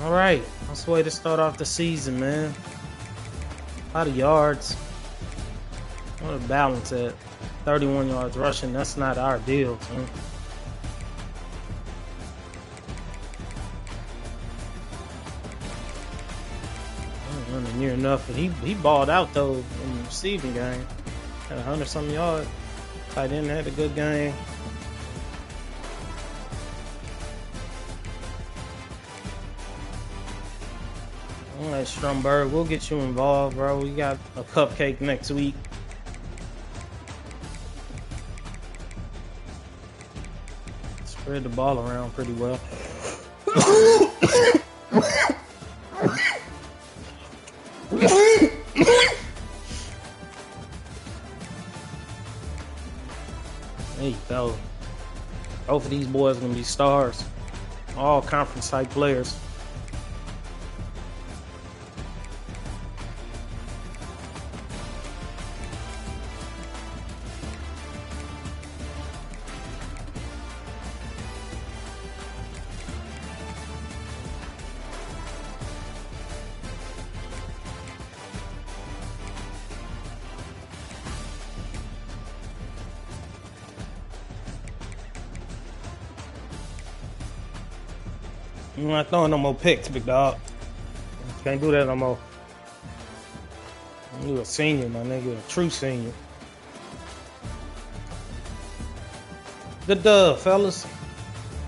All right, that's the way to start off the season, man. A lot of yards. What a balance at 31 yards rushing. That's not our deal, man. Running near enough, but he balled out though in the receiving game. Had 100-something yards. Tight end had a good game. All right, Stromberg, we'll get you involved, bro. We got a cupcake next week. Spread the ball around pretty well. There you go. Both of these boys gonna be stars. All conference type players. I'm not throwing no more picks, big dog. Can't do that no more. You a senior, my nigga, a true senior. Good dub, fellas.